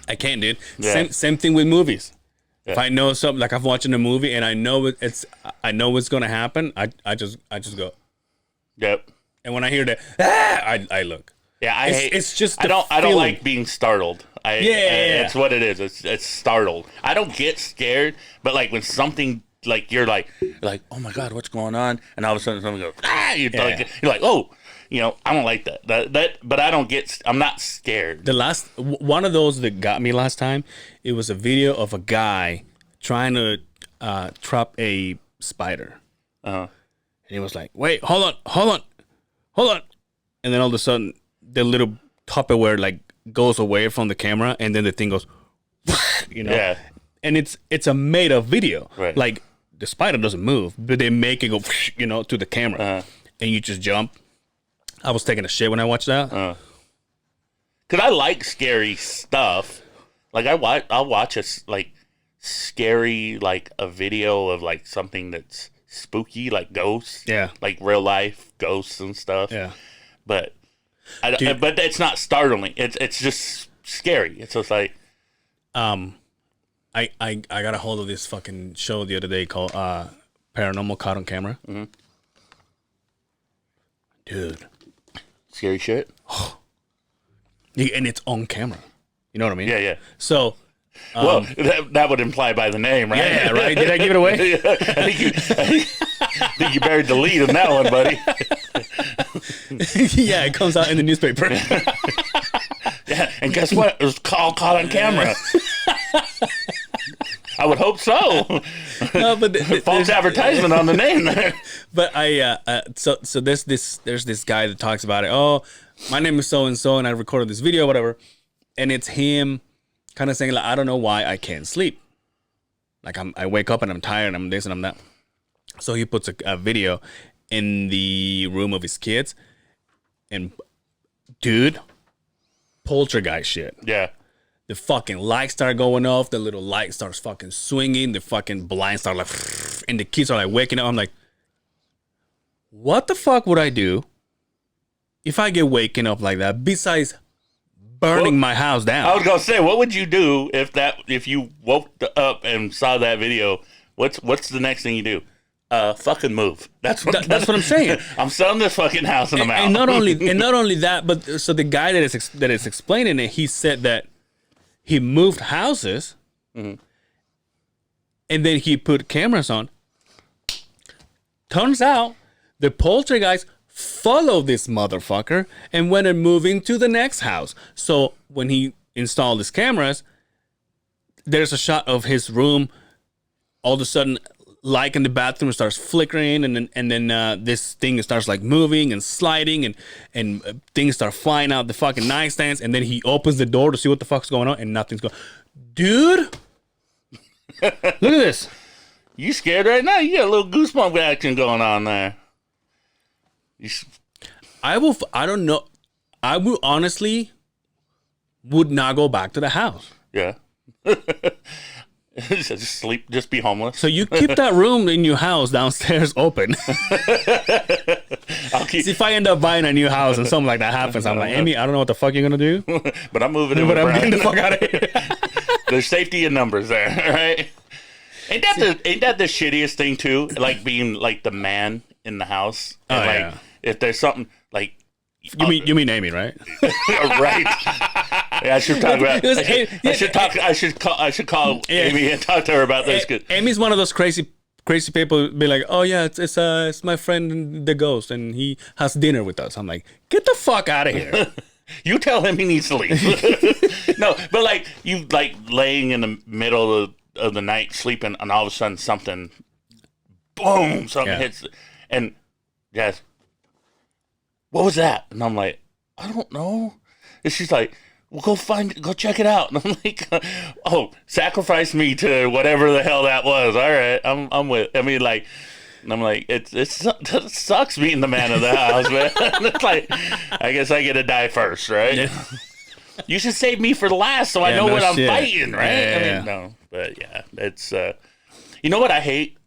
I can't, dude. Yeah. Same thing with movies. If I know something, like I'm watching a movie and I know what's gonna happen, I just go. Yep. And when I hear that, I look. Yeah, it's just I don't like being startled. It's what it is. It's startled. I don't get scared, but like when something like you're like oh my God, what's going on? And all of a sudden something goes you're like oh. I don't like that. But I don't get. I'm not scared. The last one of those that got me last time, it was a video of a guy trying to trap a spider. And he was like, "Wait, hold on," and then all of a sudden the little Tupperware like goes away from the camera, and then the thing goes, you know. Yeah. And it's a made up video. Right. Like the spider doesn't move, but they make it go, you know, to the camera, and you just jump. I was taking a shit when I watched that. Cause I like scary stuff. Like I'll watch a like scary like a video of like something that's spooky, like ghosts. Yeah. Like real life ghosts and stuff. Yeah. But but it's not startling. It's just scary. It's just like I got a hold of this fucking show the other day called Paranormal Caught on Camera. Mm-hmm. Dude. Scary shit. And it's on camera. You know what I mean? Yeah. So well, that would imply by the name, right? Yeah, right. Did I give it away? I think you buried the lead in that one, buddy. Yeah, it comes out in the newspaper. Yeah, and guess what? It was caught on camera. I would hope so. No, but false advertisement on the name there. But so there's this guy that talks about it. Oh, my name is so and so, and I recorded this video, whatever. And it's him kind of saying like, I don't know why I can't sleep. Like I wake up and I'm tired and I'm this and I'm that. So he puts a video in the room of his kids, and dude, poltergeist shit. Yeah. The fucking lights start going off. The little light starts fucking swinging. The fucking blinds start like, and the kids are like waking up. I'm like, what the fuck would I do if I get waken up like that? Besides burning my house down. I was gonna say, what would you do if you woke up and saw that video? What's the next thing you do? Fucking move. That's what I'm saying. I'm selling this fucking house and I'm out. And not only that, but so the guy that is explaining it, he said that he moved houses, and then he put cameras on. Turns out the poltergeist followed this motherfucker and went and moving to the next house. So when he installed his cameras, there's a shot of his room. All of a sudden, like in the bathroom, starts flickering, and then this thing starts like moving and sliding, and things start flying out the fucking nightstands, and then he opens the door to see what the fuck's going on, and nothing's going. Dude, look at this. You scared right now? You got a little goosebump action going on there. I don't know. I will honestly would not go back to the house. Yeah. Just sleep, just be homeless. So you keep that room in your house downstairs open. See, if I end up buying a new house and something like that happens, I'm like, Amy, I don't know what the fuck you're gonna do, but I'm moving in. But I'm getting the fuck out of here. There's safety in numbers there, right? Ain't that the shittiest thing too? Like being like the man in the house, and like if there's something like. You mean Amy, right? Right. Yeah, I should talk about. I should call Amy and talk to her about this. Amy's one of those crazy people. Be like, oh yeah, it's my friend the ghost, and he has dinner with us. I'm like, get the fuck out of here. You tell him he needs to leave. No, but like you like laying in the middle of the night sleeping, and all of a sudden something hits, and yes. What was that? And I'm like, I don't know. And she's like, well, go check it out. And I'm like, oh, sacrifice me to whatever the hell that was. All right, I'm with. I mean, like, and I'm like, it sucks being the man of the house, man. It's like, I guess I get to die first, right? Yeah. You should save me for the last, so I know what I'm fighting, right? Yeah. I mean, no, but yeah, it's. You know what I hate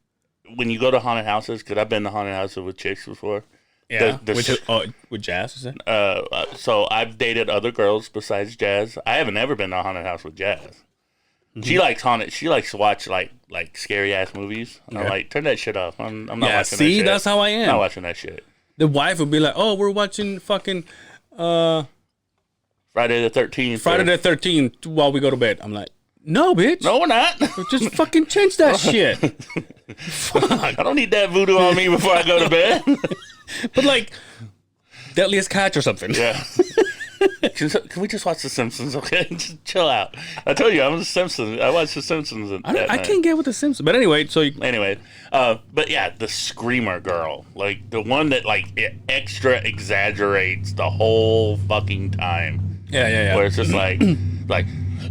when you go to haunted houses? Because I've been to haunted houses with chicks before. Yeah, with Jazz, is it? So I've dated other girls besides Jazz. I haven't ever been to a haunted house with Jazz. Mm-hmm. She likes haunted. She likes to watch like scary ass movies. And I'm like, turn that shit off. I'm not watching that shit. See, that's how I am. I'm not watching that shit. The wife would be like, oh, we're watching fucking Friday the 13th. Friday the 13th while we go to bed. I'm like, no, bitch. No, we're not. Just fucking change that shit. Fuck. I don't need that voodoo on me before I go to bed. But like, Deadliest Catch or something. Yeah. Can we just watch The Simpsons? Okay, just chill out. I told you I'm a Simpsons. I watched The Simpsons. I can't get with the Simpsons, but anyway. But yeah, the screamer girl, like the one that like it extra exaggerates the whole fucking time. Yeah. Where it's just like.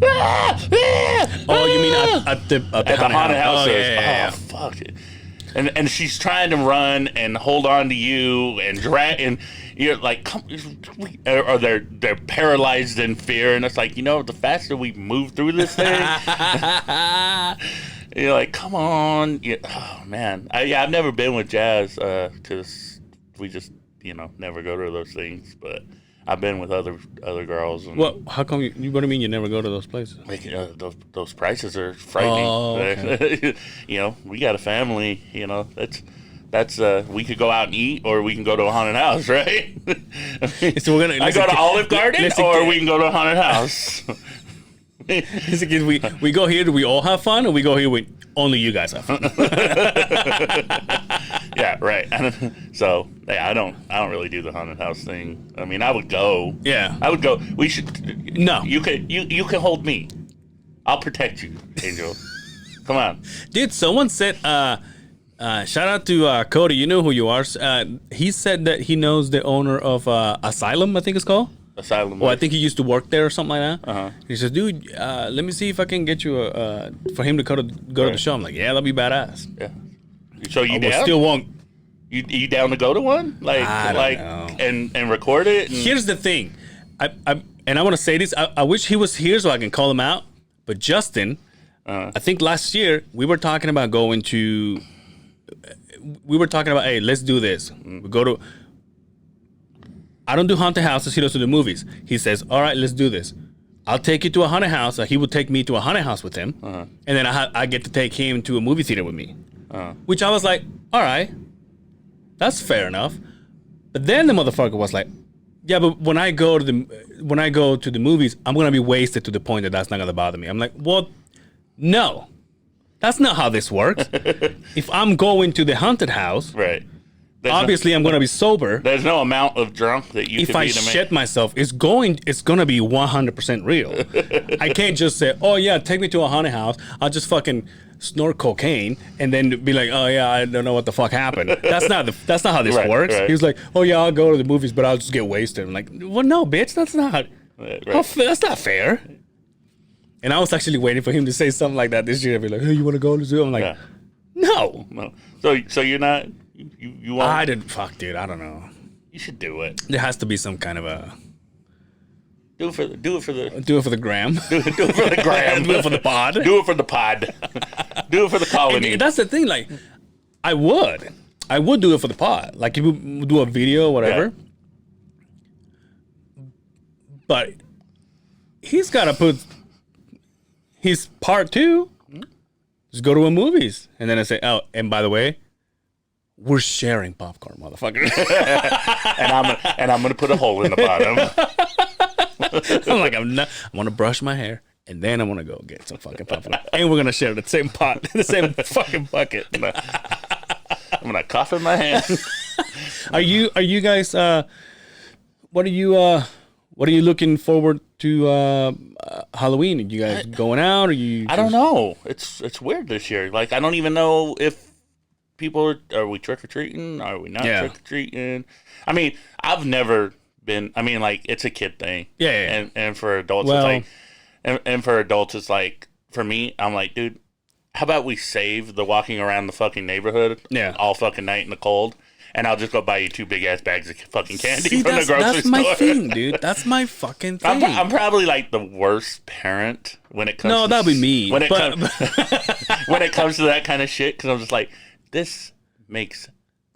Oh, you mean at the haunted house? Yeah. Oh, fuck it. And she's trying to run and hold on to you and drag, and you're like, come, or they're paralyzed in fear, and it's like, the faster we move through this thing, you're like, come on, oh man, I've never been with Jazz because we just never go to those things, but I've been with other girls. And, well, how come what do you mean you never go to those places? like, those prices are frightening. Oh, okay. We got a family. That's we could go out and eat, or we can go to a haunted house, right? So we're gonna. I go to Olive Garden, or we can go to a haunted house. We go here. Do we all have fun, or we go here with only you guys have fun? Yeah, right. So I don't really do the haunted house thing. I mean, I would go. Yeah, I would go. We should. No, you can hold me. I'll protect you, Angel. Come on, dude. Someone said, shout out to Cody. You know who you are. He said that he knows the owner of Asylum, I think it's called. Asylum. Well, I think he used to work there or something like that. Uh-huh. He says, dude, let me see if I can get you for him to go to the show. I'm like, yeah, that'd be badass. Yeah. So you I down? still won't. You down to go to one? I don't know. And record it? And... Here's the thing. I want to say this. I wish he was here so I can call him out. But Justin, I think last year we were talking about going to. We were talking about, hey, let's do this. We go to. I don't do haunted houses. He does do the movies. He says, all right, let's do this. I'll take you to a haunted house. He would take me to a haunted house with him. And then I get to take him to a movie theater with me. Which I was like, all right, that's fair enough. But then the motherfucker was like, yeah, but when I go to the movies, I'm going to be wasted to the point that that's not going to bother me. I'm like, well, no, that's not how this works. If I'm going to the haunted house, right. Obviously, I'm going to be sober. There's no amount of drunk that you if can I be shit myself, it's going to be 100% real. I can't just say, oh yeah, take me to a haunted house. I'll just fucking snort cocaine and then be like, oh yeah, I don't know what the fuck happened. That's not how this works. Right. He was like, oh yeah, I'll go to the movies, but I'll just get wasted. I'm like, well, no, bitch, that's not. Right. That's not fair. And I was actually waiting for him to say something like that this year. I'd be like, hey, you want to go to the zoo? I'm like, no. So you're not. You won't? I didn't. Fuck, dude. I don't know. You should do it. There has to be some kind of a. Do it for the. Do it for the gram. Do it for the gram. Do it for the pod. Do it for the pod. Do it for the colony. And that's the thing. Like, I would do it for the pod. Like, if we do a video or whatever. Yeah. But he's got to put his part 2. Just go to a movies, and then I say, oh, and by the way. We're sharing popcorn, motherfucker. and I'm gonna put a hole in the bottom. I'm like, I want to brush my hair, and then I want to go get some fucking popcorn, and we're gonna share the same pot, the same fucking bucket. I'm gonna cough in my hand. Are you guys? What are you looking forward to? Halloween? Are you guys going out? Or you? I don't know. It's weird this year. Like I don't even know if. People are we trick or treating? Are we not trick or treating? I mean, I've never been. I mean, like it's a kid thing. Yeah. And for adults, it's like, and for adults, it's like for me, I'm like, dude, how about we save the walking around the fucking neighborhood? All fucking night in the cold, and I'll just go buy you 2 big ass bags of fucking candy from the grocery store. That's my thing, dude. That's my fucking thing. I'm probably like the worst parent when it comes. No, that'd be me. When it comes to that kind of shit, because I'm just like. This makes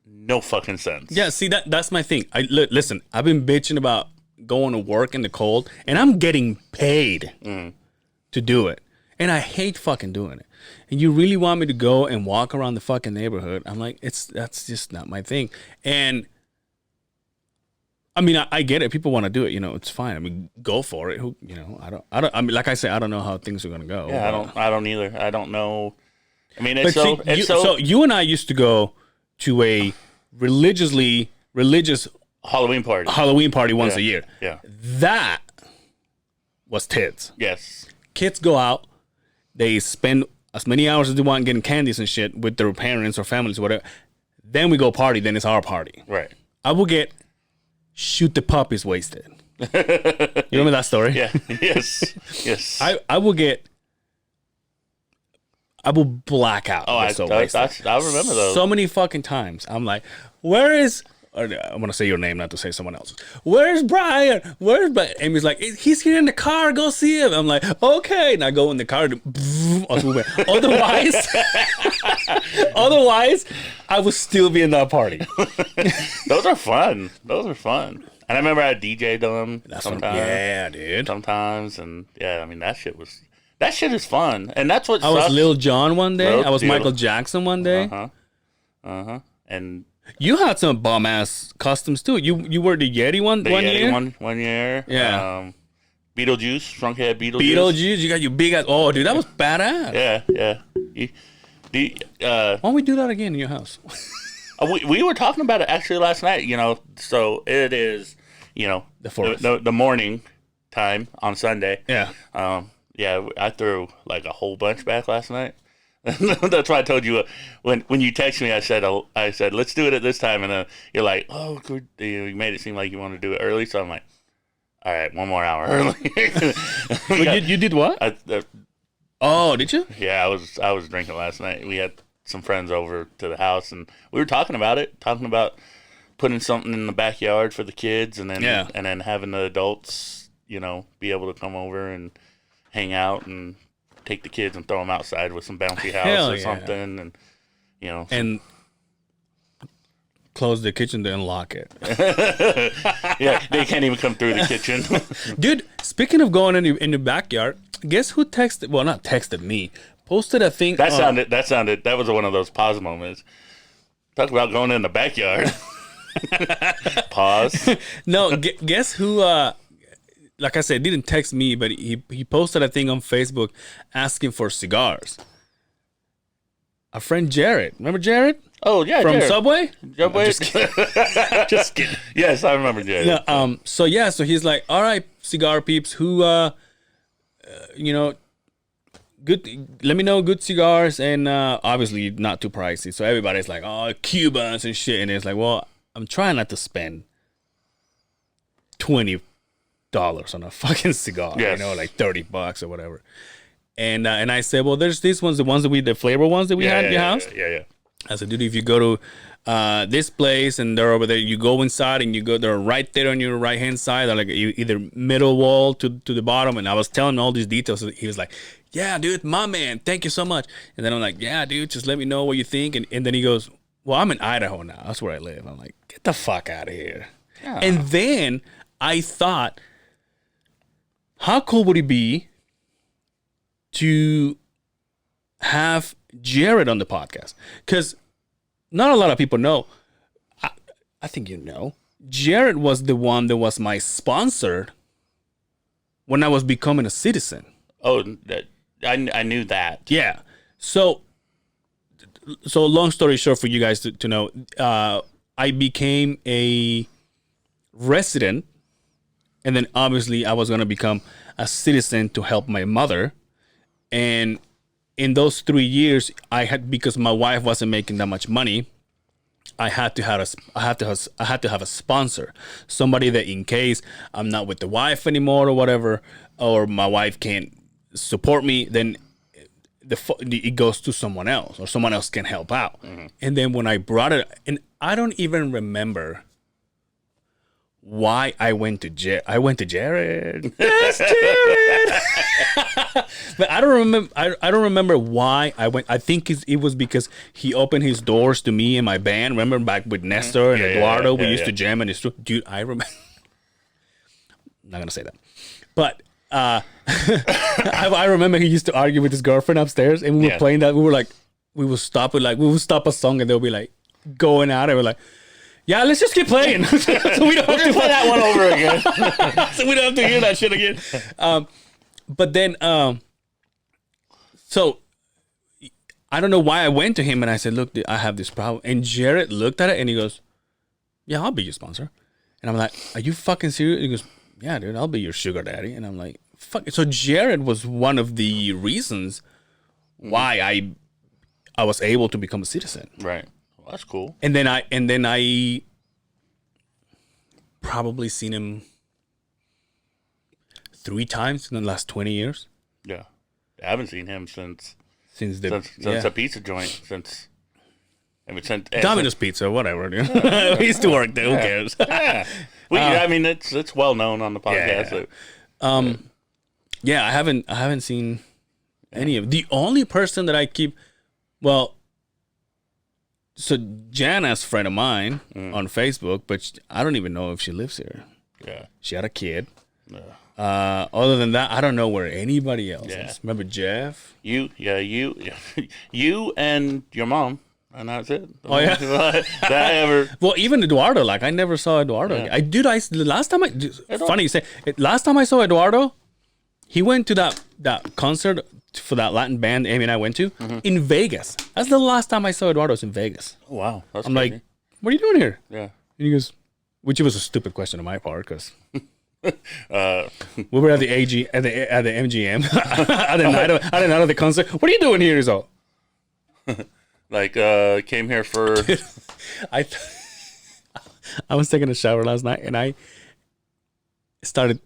no fucking sense. Yeah, see that's my thing. Listen, I've been bitching about going to work in the cold, and I'm getting paid to do it, and I hate fucking doing it. And you really want me to go and walk around the fucking neighborhood? I'm like, that's just not my thing. And I mean, I get it. People want to do it. It's fine. I mean, go for it. I don't. I mean, like I say, I don't know how things are gonna go. Yeah, I don't either. I don't know. I mean, so you and I used to go to a religious Halloween party. Halloween party once Yeah. a year. Yeah. That was tits. Yes. Kids go out, they spend as many hours as they want getting candies and shit with their parents or families or whatever. Then we go party, then it's our party. Right. I will get shoot the puppies wasted. You remember that story? Yeah. Yes. Yes. I will black out. I remember those. So many fucking times. I'm like, where is... Or I'm going to say your name, not to say someone else's. Where's Brian? Where's Brian? Amy's like, he's here in the car. Go see him. I'm like, okay. And I go in the car. Otherwise, I would still be in that party. Those are fun. And I remember I DJ'd them sometimes. Yeah, dude. Sometimes. And yeah, I mean, that shit is fun. And that's what I was Lil Jon one day. I was Lil- Michael Jackson one day. And You had some bum ass customs too. You were the Yeti one the one Yeti year. one year. Yeah. Beetlejuice, shrunk head Beetlejuice. Beetlejuice, you got your big ass. Oh, dude, that was badass. Yeah. Why don't we do that again in your house? We were talking about it actually last night. So it is, The forest. the morning time on Sunday. Yeah. Yeah, I threw like a whole bunch back last night. That's why I told you when you texted me. I said let's do it at this time, and then you're like, oh, good. You made it seem like you want to do it early, so I'm like, all right, 1 more hour early. You did what? Oh, did you? Yeah, I was drinking last night. We had some friends over to the house, and we were talking about putting something in the backyard for the kids, and then having the adults, be able to come over and hang out and take the kids and throw them outside with some bouncy house or something, and and close the kitchen door and lock it. Yeah, they can't even come through the kitchen. Dude, speaking of going in the backyard, guess who texted? Well, not texted me. Posted a thing. That was one of those pause moments. Talk about going in the backyard. Pause. No, guess who? Like I said, didn't text me, but he posted a thing on Facebook asking for cigars. Our friend Jared. Remember Jared? Oh yeah, From Jared. Subway? Subway. Just kidding. Just kidding. Yes, I remember Jared. Yeah, so he's like, all right, cigar peeps, who good, let me know good cigars, and obviously not too pricey. So everybody's like, oh, Cubans and shit, and it's like, well, I'm trying not to spend $20 on a fucking cigar, Yes. like $30 or whatever. And I said, well, there's these ones, the flavor ones that we had in your house. Yeah. I said, dude, if you go to this place and they're over there, you go inside and they're right there on your right hand side. They're like either middle wall to the bottom. And I was telling him all these details. So he was like, yeah, dude, my man, thank you so much. And then I'm like, yeah, dude, just let me know what you think. And then he goes, well, I'm in Idaho now. That's where I live. I'm like, get the fuck out of here. Yeah. And then I thought, how cool would it be to have Jared on the podcast? Because not a lot of people know. I think you know. Jared was the one that was my sponsor when I was becoming a citizen. Oh, I knew that. Yeah. So long story short, for you guys to know, I became a resident, and then obviously I was going to become a citizen to help my mother. And in those 3 years, because my wife wasn't making that much money, I had to have a sponsor, somebody that in case I'm not with the wife anymore or whatever, or my wife can't support me, then it goes to someone else, or someone else can help out. Mm-hmm. And then when I brought it, and I don't even remember why I went to Jared. I went to Jared. Yes, Jared. But I don't remember why I went. I think it was because he opened his doors to me and my band. Remember back with Nestor and Eduardo, we used to jam in his studio. Dude, I remember. I'm not gonna say that, but I remember he used to argue with his girlfriend upstairs, and we were playing that. We would stop a song, and they'll be like going out, and we're like, yeah, let's just keep playing. So we don't have to play that one over again. So we don't have to hear that shit again. But then, so I don't know why I went to him and I said, look, I have this problem. And Jared looked at it and he goes, yeah, I'll be your sponsor. And I'm like, are you fucking serious? He goes, yeah, dude, I'll be your sugar daddy. And I'm like, fuck. So Jared was one of the reasons why I was able to become a citizen. Right. Well, that's cool. And then I probably seen him 3 times in the last 20 years. Yeah. I haven't seen him since Since a pizza joint. Since Domino's Pizza, whatever. Dude. We used to work there. Who cares? Yeah. I mean, it's well known on the podcast. Yeah. Yeah, I haven't seen any of the only person that I keep. Well, so Jana's a friend of mine on Facebook, but I don't even know if she lives here. Yeah. She had a kid. Yeah. Other than that, I don't know where anybody else Yeah. is. Remember Jeff? You and your mom, and that's it. Oh, yeah? That I ever. Well, even Eduardo, like I never saw Eduardo. Yeah. Last time funny you say, last time I saw Eduardo, he went to that concert for that Latin band Amy and I went to in Vegas. That's the last time I saw Eduardo was in Vegas. Oh, wow. That's I'm crazy. like, what are you doing here? Yeah. And he goes, which was a stupid question on my part because Uh, we were at the MGM at the night of the concert. What are you doing here? He's all, came here for. I was taking a shower last night and I started.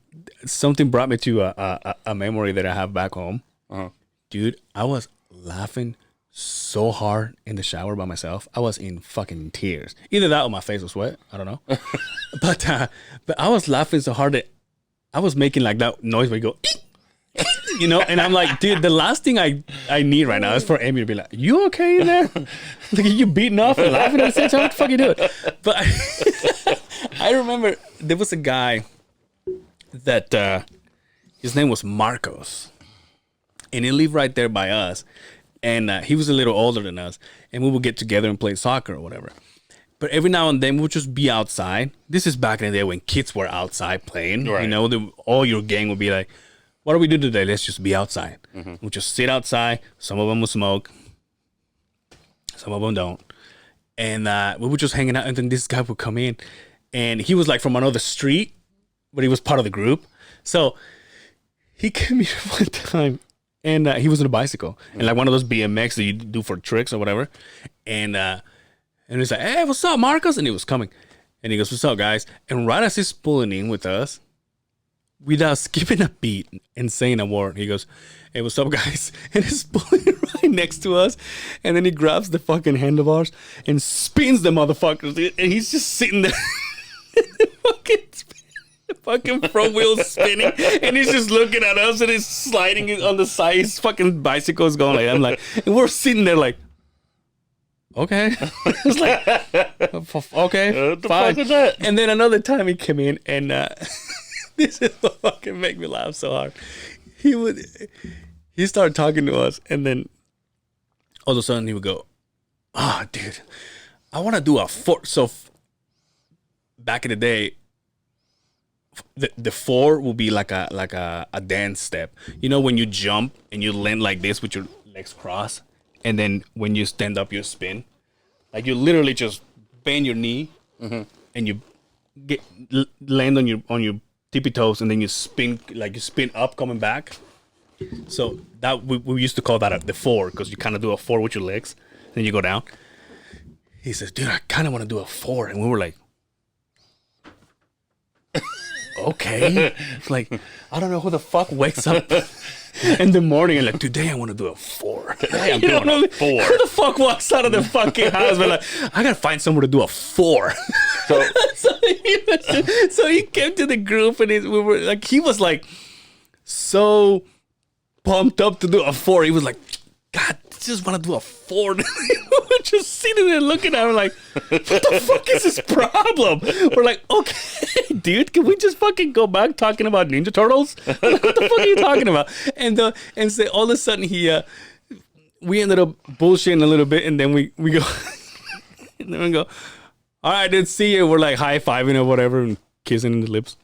Something brought me to a memory that I have back home. Uh-huh. Dude, I was laughing so hard in the shower by myself. I was in fucking tears. Either that or my face was wet. I don't know. but I was laughing so hard that I was making like that noise where you go, you know, and I'm like, dude, the last thing I need right now is for Amy to be like, you okay in there? Like, you beating off and laughing at the same time? What the fuck you doing? But I remember there was a guy that his name was Marcos. And he lived right there by us. And he was a little older than us. And we would get together and play soccer or whatever. But every now and then we would just be outside. This is back in the day when kids were outside playing. Right. You know, all your gang would be like, what do we do today? Let's just be outside. We'll just sit outside. Some of them will smoke. Some of them don't. And we were just hanging out. And then this guy would come in. And he was like from another street. But he was part of the group. So he came here one time. And he was on a bicycle. And like one of those BMX that you do for tricks or whatever. And he's like, hey, what's up, Marcos? And he was coming. And he goes, what's up, guys? And right as he's pulling in with us, without skipping a beat and saying a word, he goes, hey, what's up, guys? And he's pulling right next to us. And then he grabs the fucking handlebars and spins the motherfuckers. And he's just sitting there. The fucking front wheel's spinning. And he's just looking at us and he's sliding it on the side. His fucking bicycle's going like, I'm like, and we're sitting there like, okay. It's like, okay, what the fine. fuck is that? And then another time he came in and this is what fucking make me laugh so hard. He started talking to us and then all of a sudden he would go, dude, I want to do a four. So back in the day, the four will be like a dance step. You know when you jump and you land like this with your legs crossed, and then when you stand up you spin, like you literally just bend your knee and you land on your tippy toes, and then you spin up coming back. So that we used to call that the four, because you kind of do a four with your legs, then you go down. He says, dude, I kind of want to do a four, and we were like, okay. Like, I don't know who the fuck wakes up in the morning and like, today I want to do a four. Today I'm doing a four. Who the fuck walks out of the fucking house and like, I gotta find somewhere to do a four. So, So he came to the group and we were like, he was like so pumped up to do a four. He was like, God, I just want to do a four. We were just sitting there looking at him like, what the fuck is his problem? We're like, okay, dude, can we just fucking go back talking about Ninja Turtles? Like, what the fuck are you talking about? And so all of a sudden we ended up bullshitting a little bit, and then we go, and then we go, all right, dude, see you. We're like high-fiving or whatever and kissing in the lips.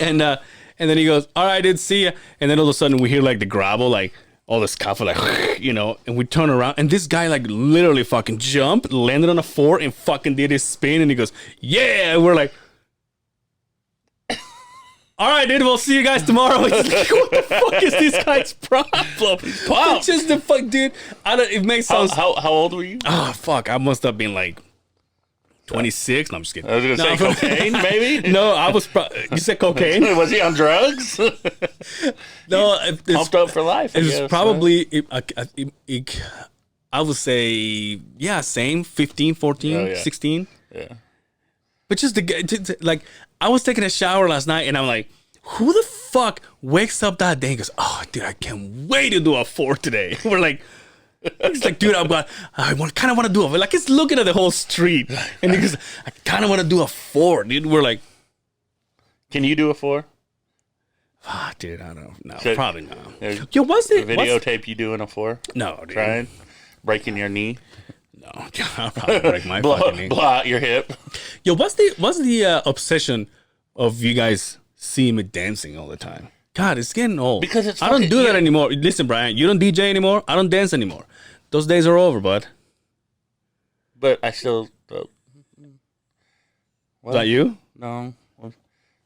And then he goes, all right, dude, see ya. And then all of a sudden we hear like the gravel, like, all this stuff, like, you know, and we turn around, and this guy, like, literally fucking jumped, landed on a four, and fucking did his spin, and he goes, yeah, and we're like, all right, dude, we'll see you guys tomorrow. It's like, what the fuck is this guy's problem? It's just the fuck, dude. It makes sense. How old were you? Oh, fuck. I must have been like 26. No, I'm just kidding. I was gonna say cocaine, maybe. No, I was. You said cocaine? Was he on drugs? No, Pumped up for life. I it's guess, probably. I would say, yeah, same. 15, 14, 16. Yeah. But just like, I was taking a shower last night, and I'm like, who the fuck wakes up that day and goes, oh, dude, I can't wait to do a 4 today. We're like. It's like, dude, kind of want to do it. Like, it's looking at the whole street, and he goes, I kind of want to do a 4, dude. We're like, can you do a 4? Dude, I don't know. No, So- probably not. Yo, what's it? Videotape you doing a 4? No, dude. Trying? Breaking your knee? No, I'll probably break my fucking knee. Blow out your hip? Yo, what's the obsession of you guys seeing me dancing all the time? God, it's getting old. Because it's I don't fucking- do that anymore. Listen, Brian, you don't DJ anymore. I don't dance anymore. Those days are over, bud. But I still... Is that you? No.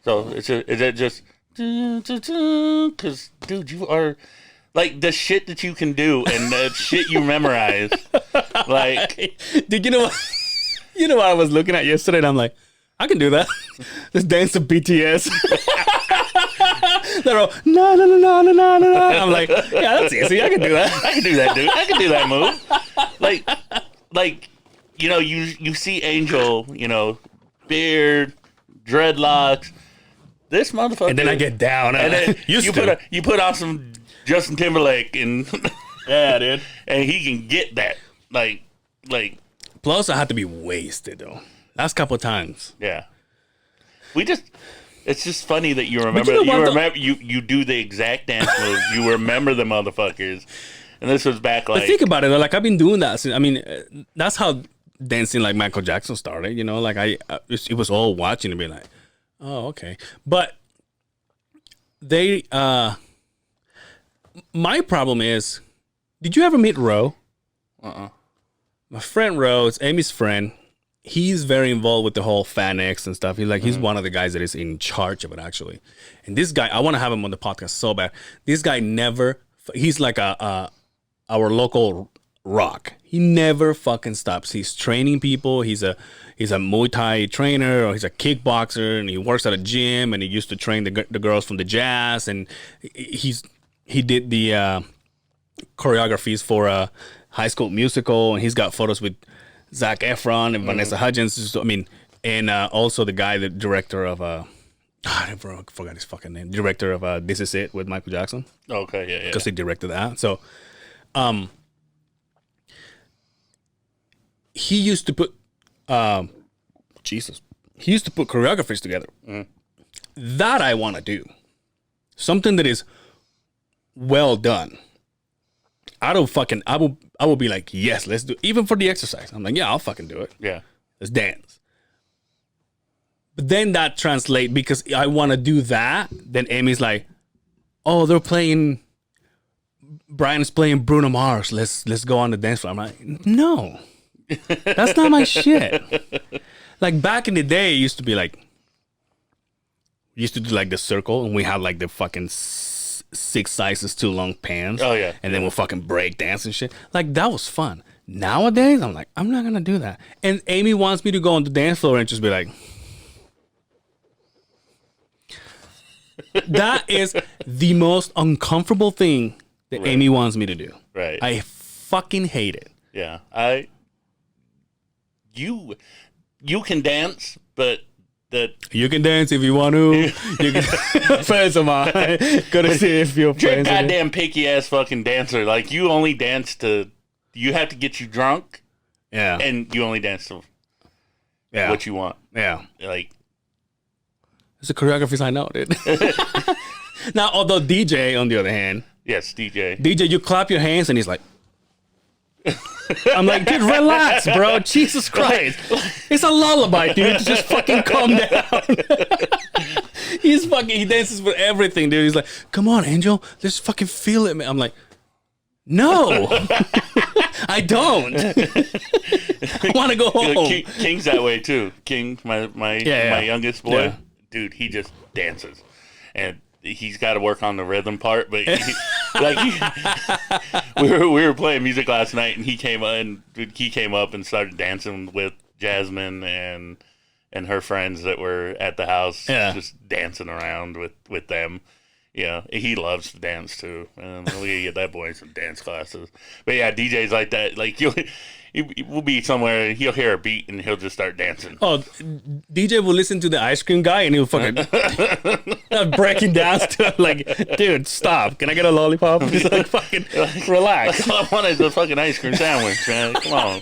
So is it just... Because, dude, you are... Like, the shit that you can do and the shit you memorize. Like... Did you know what? You know what I was looking at yesterday, and I'm like, I can do that. Just dance to BTS. They're all no. I'm like, yeah, that's easy. I can do that. I can do that, dude. I can do that move. Like, you know, you see Angel, you know, beard, dreadlocks. This motherfucker. And then I get down. and then you put on some Justin Timberlake and yeah, dude. and he can get that. Like. Plus, I had to be wasted though. Last couple of times. Yeah. It's just funny that you remember you do the exact dance moves. You remember the motherfuckers. And this was back like But think about it though, like I've been doing that since, I mean, that's how dancing like Michael Jackson started, you know, like it was all watching and being like, oh, okay. But they my problem is, did you ever meet Ro? My friend Ro, it's Amy's friend. He's very involved with the whole Fan X and stuff. He's one of the guys that is in charge of it, actually. And this guy, I want to have him on the podcast so bad. This guy he's like our local Rock. He never fucking stops. He's training people. He's a Muay Thai trainer, or he's a kickboxer, and he works at a gym, and he used to train the girls from the jazz, and he did the choreographies for High School Musical, and he's got photos with Zac Efron and Vanessa Hudgens. I mean, and also the guy, the director of I forgot his fucking name. Director of This Is It with Michael Jackson. okay, yeah. Because he directed that. So, he used to put, he used to put choreographies together. That I want to do. Something that is well done. I will be like, yes, let's do it. Even for the exercise. I'm like, yeah, I'll fucking do it. Yeah. Let's dance. But then that translate, because I want to do that. Then Amy's like, oh, Brian's playing Bruno Mars. Let's go on the dance floor. I'm like, no, that's not my shit. Like back in the day, it used to be like, we used to do like the circle, and we had like the fucking 6 sizes too long pants. Oh, yeah. And then we'll fucking break dance and shit. Like that was fun. Nowadays, I'm like, I'm not gonna do that. And Amy wants me to go on the dance floor and just be like, that is the most uncomfortable thing that Right. Amy wants me to do. Right. I fucking hate it. Yeah. You can dance, but You can dance if you want to. You can friends of mine. Gotta see if you're you're a friends. with it. goddamn picky ass fucking dancer. Like you only dance to. You have to get you drunk, Yeah. and you only dance to Yeah. what you want. Yeah. Like It's the choreographies I know, dude. Now, although DJ, on the other hand, yes, DJ. you clap your hands and he's like, I'm like, dude, relax, bro. Jesus Christ. It's a lullaby, dude. Just fucking calm down. He dances with everything, dude. He's like, come on, Angel. Let's fucking feel it, man. I'm like, no, I don't. I want to go home. King's that way too. King, my Yeah. youngest boy, Yeah. dude, he just dances. and he's got to work on the rhythm part. But we were playing music last night, and he came up and started dancing with Jasmine and her friends that were at the house, just dancing around with them. Yeah, he loves to dance too. We gotta get that boy in some dance classes. But yeah, DJs like that, like we'll be somewhere and he'll hear a beat and he'll just start dancing. Oh, DJ will listen to the ice cream guy and he'll fucking breaking down to like, dude, stop! Can I get a lollipop? Just like fucking relax. All I want is a fucking ice cream sandwich, man. Come on,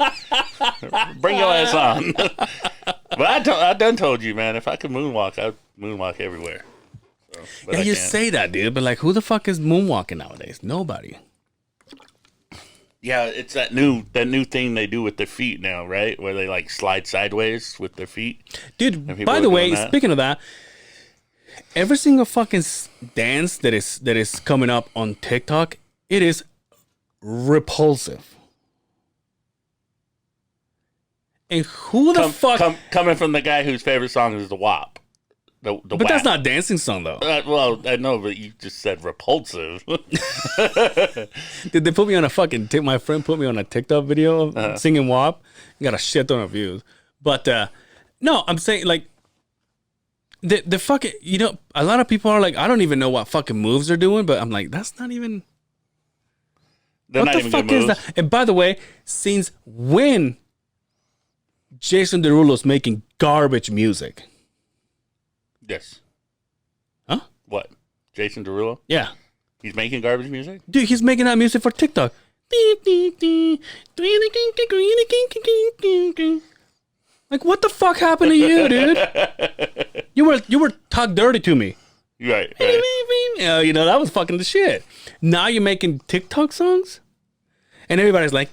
bring your ass on. But I done told you, man. If I could moonwalk, I'd moonwalk everywhere. So, yeah, you say that, dude, but like, who the fuck is moonwalking nowadays? Nobody. Yeah, it's that new thing they do with their feet now, right? Where they like slide sideways with their feet. Dude, by the way, speaking of that, every single fucking dance that is coming up on TikTok, it is repulsive. And who the fuck coming from the guy whose favorite song is the WAP? But WAP. That's not a dancing song though. Well, I know, but you just said repulsive. Did they put me on a fucking my friend put me on a TikTok video of singing WAP? Got a shit ton of views. But no, I'm saying like the fucking, you know, a lot of people are like, I don't even know what fucking moves they're doing, but I'm like, that's not even. They're what not the even fuck good is moves. that? And by the way, since when Jason Derulo's making garbage music? Yes. Huh? What? Jason Derulo? Yeah. He's making garbage music? Dude, he's making that music for TikTok. Like, what the fuck happened to you, dude? You were talk dirty to me. Right. You know, that was fucking the shit. Now you're making TikTok songs? And everybody's like,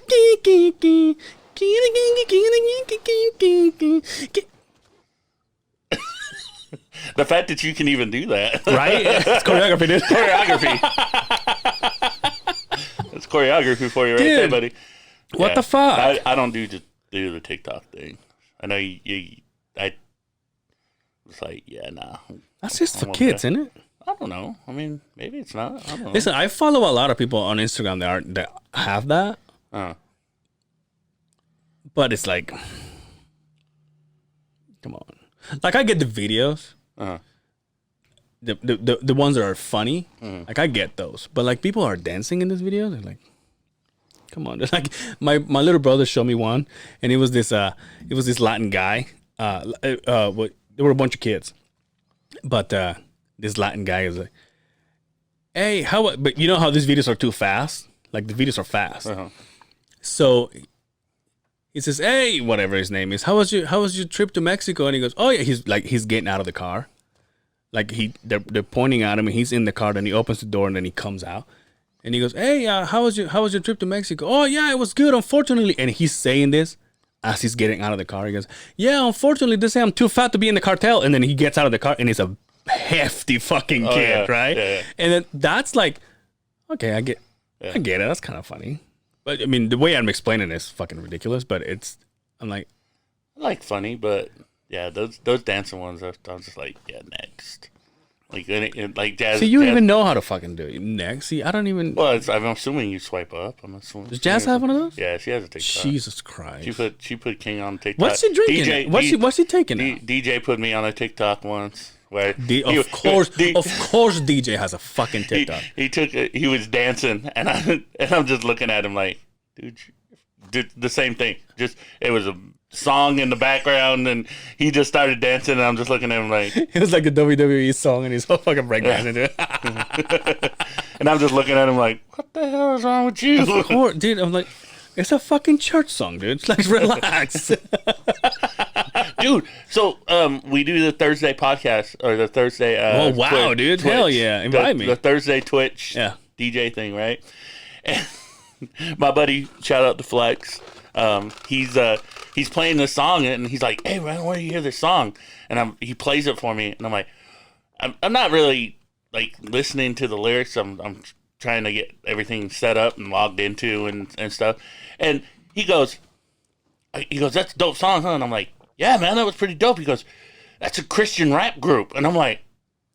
the fact that you can even do that. right? It's choreography, dude. Choreography. It's choreography for you right there, buddy. What the fuck? I don't do the TikTok thing. I know I was like, yeah, nah. That's just for kids, isn't it? I don't know. I mean, maybe it's not. I don't know. Listen, I follow a lot of people on Instagram that have that. But it's like, come on. Like, I get the videos. The ones that are funny. Like, I get those. But like, people are dancing in this video. They're like, come on. They're like, my little brother showed me one, and it was this Latin guy. There were a bunch of kids, but this Latin guy is like, hey, but you know how these videos are too fast? Like, the videos are fast. So he says, hey, whatever his name is, how was your trip to Mexico? And he goes, oh yeah, he's getting out of the car. Like, they're pointing at him, and he's in the car, then he opens the door, and then he comes out. And he goes, hey, how was your trip to Mexico? Oh yeah, it was good, unfortunately. And he's saying this as he's getting out of the car. He goes, yeah, unfortunately, they say I'm too fat to be in the cartel. And then he gets out of the car, and he's a hefty fucking kid, right? Yeah. And then that's like, okay, I get it. That's kind of funny. But I mean, the way I'm explaining it is fucking ridiculous. But I'm like, I like funny, but yeah, those dancing ones, I'm just like, yeah, next. Like jazz. so you don't even know how to fucking do it. Next, see, I don't even. Well, I'm assuming you swipe up. I'm assuming. Does Jazz have one of those? Yeah, she has a TikTok. Jesus Christ. She put King on TikTok. What's she drinking? What's she taking? DJ put me on a TikTok once. Where of course, DJ has a fucking TikTok. He was dancing, and I'm just looking at him like, dude, did the same thing. Just it was a song in the background, and he just started dancing, and I'm just looking at him like it was like a WWE song, and he's all fucking breakdancing to it. And I'm just looking at him like, what the hell is wrong with you? Of course, dude. I'm like, it's a fucking church song, dude. It's like, relax. Dude, so we do the Thursday podcast or the Thursday. Oh wow, dude! Twitch, Hell yeah, invite me. The Thursday Twitch DJ thing, right? And my buddy, shout out to Flex. He's playing this song and he's like, "Hey man, where do you hear this song?" And he plays it for me, and I'm like, I'm not really like listening to the lyrics. I'm trying to get everything set up and logged into and stuff. And he goes, "That's a dope song, huh?" And I'm like, "Yeah, man, that was pretty dope." He goes, "That's a Christian rap group." And I'm like,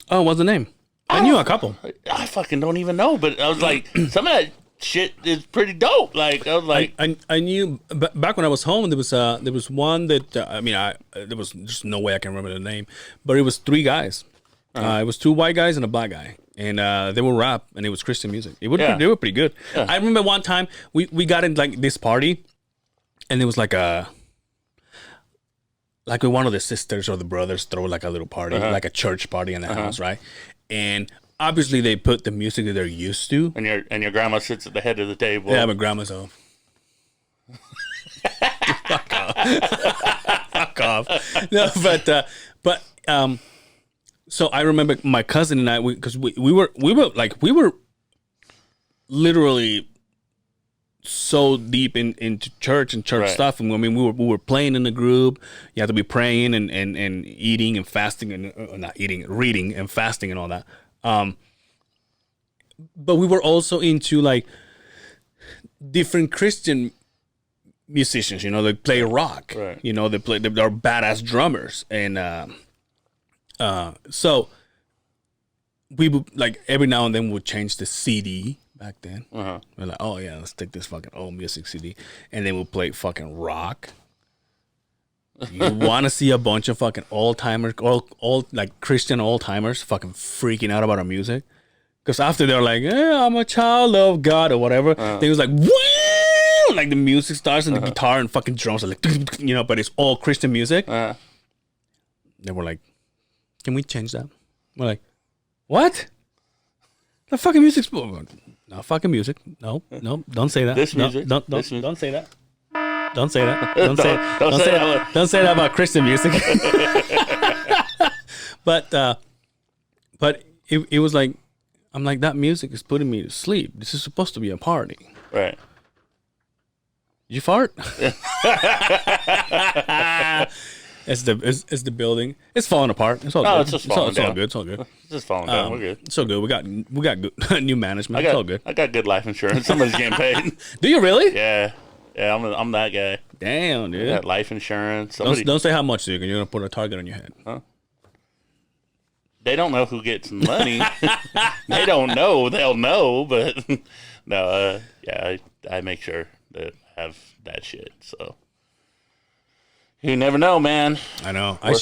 "Oh, what's the name?" I knew a couple. I fucking don't even know, but I was like, some of that shit is pretty dope. Like I was like, I knew back when I was home. There was one that there was just no way I can remember the name, but it was 3 guys. It was 2 white guys and a black guy, and they were rap and it was Christian music. They were pretty good. Yeah. I remember one time we got in like this party, and it was like one of the sisters or the brothers throw like a little party, like a church party in the house, right? And obviously they put the music that they're used to. And your grandma sits at the head of the table. Yeah, my grandma's home. Fuck off. Fuck off. No, but so I remember my cousin and I, because we were literally so deep into church and church stuff, and I mean we were playing in the group. You have to be praying and eating and fasting and not eating, reading and fasting and all that. But we were also into like different Christian musicians. You know, they play rock. Right. You know, they're badass drummers, and so we would like every now and then we would change the CD. Back then, we're like, oh yeah, let's take this fucking old music CD, and then we'll play fucking rock. You want to see a bunch of fucking old timers, all like Christian old timers, fucking freaking out about our music, because after they're like, I'm a child of God or whatever, they was like, woo, like the music starts and the guitar and fucking drums are like, you know, but it's all Christian music. They were like, can we change that? We're like, what? The fucking music's not fucking music. No, don't say that. This music. Don't say that. Don't say that. Don't say that. Don't say that about Christian music. But it was like, I'm like, that music is putting me to sleep. This is supposed to be a party. Right. You fart? It's the building. It's falling apart. It's all good. It's just falling down. It's all good. It's just falling down. We're good. It's all good. We got good new management. It's all good. I got good life insurance. Somebody's getting paid. Do you really? Yeah. I'm that guy. Damn, dude. I got life insurance. Don't say how much, dude. You're gonna put a target on your head. Huh? They don't know who gets money. They don't know. They'll know, but no. I make sure that I have that shit. So. You never know, man. I know. I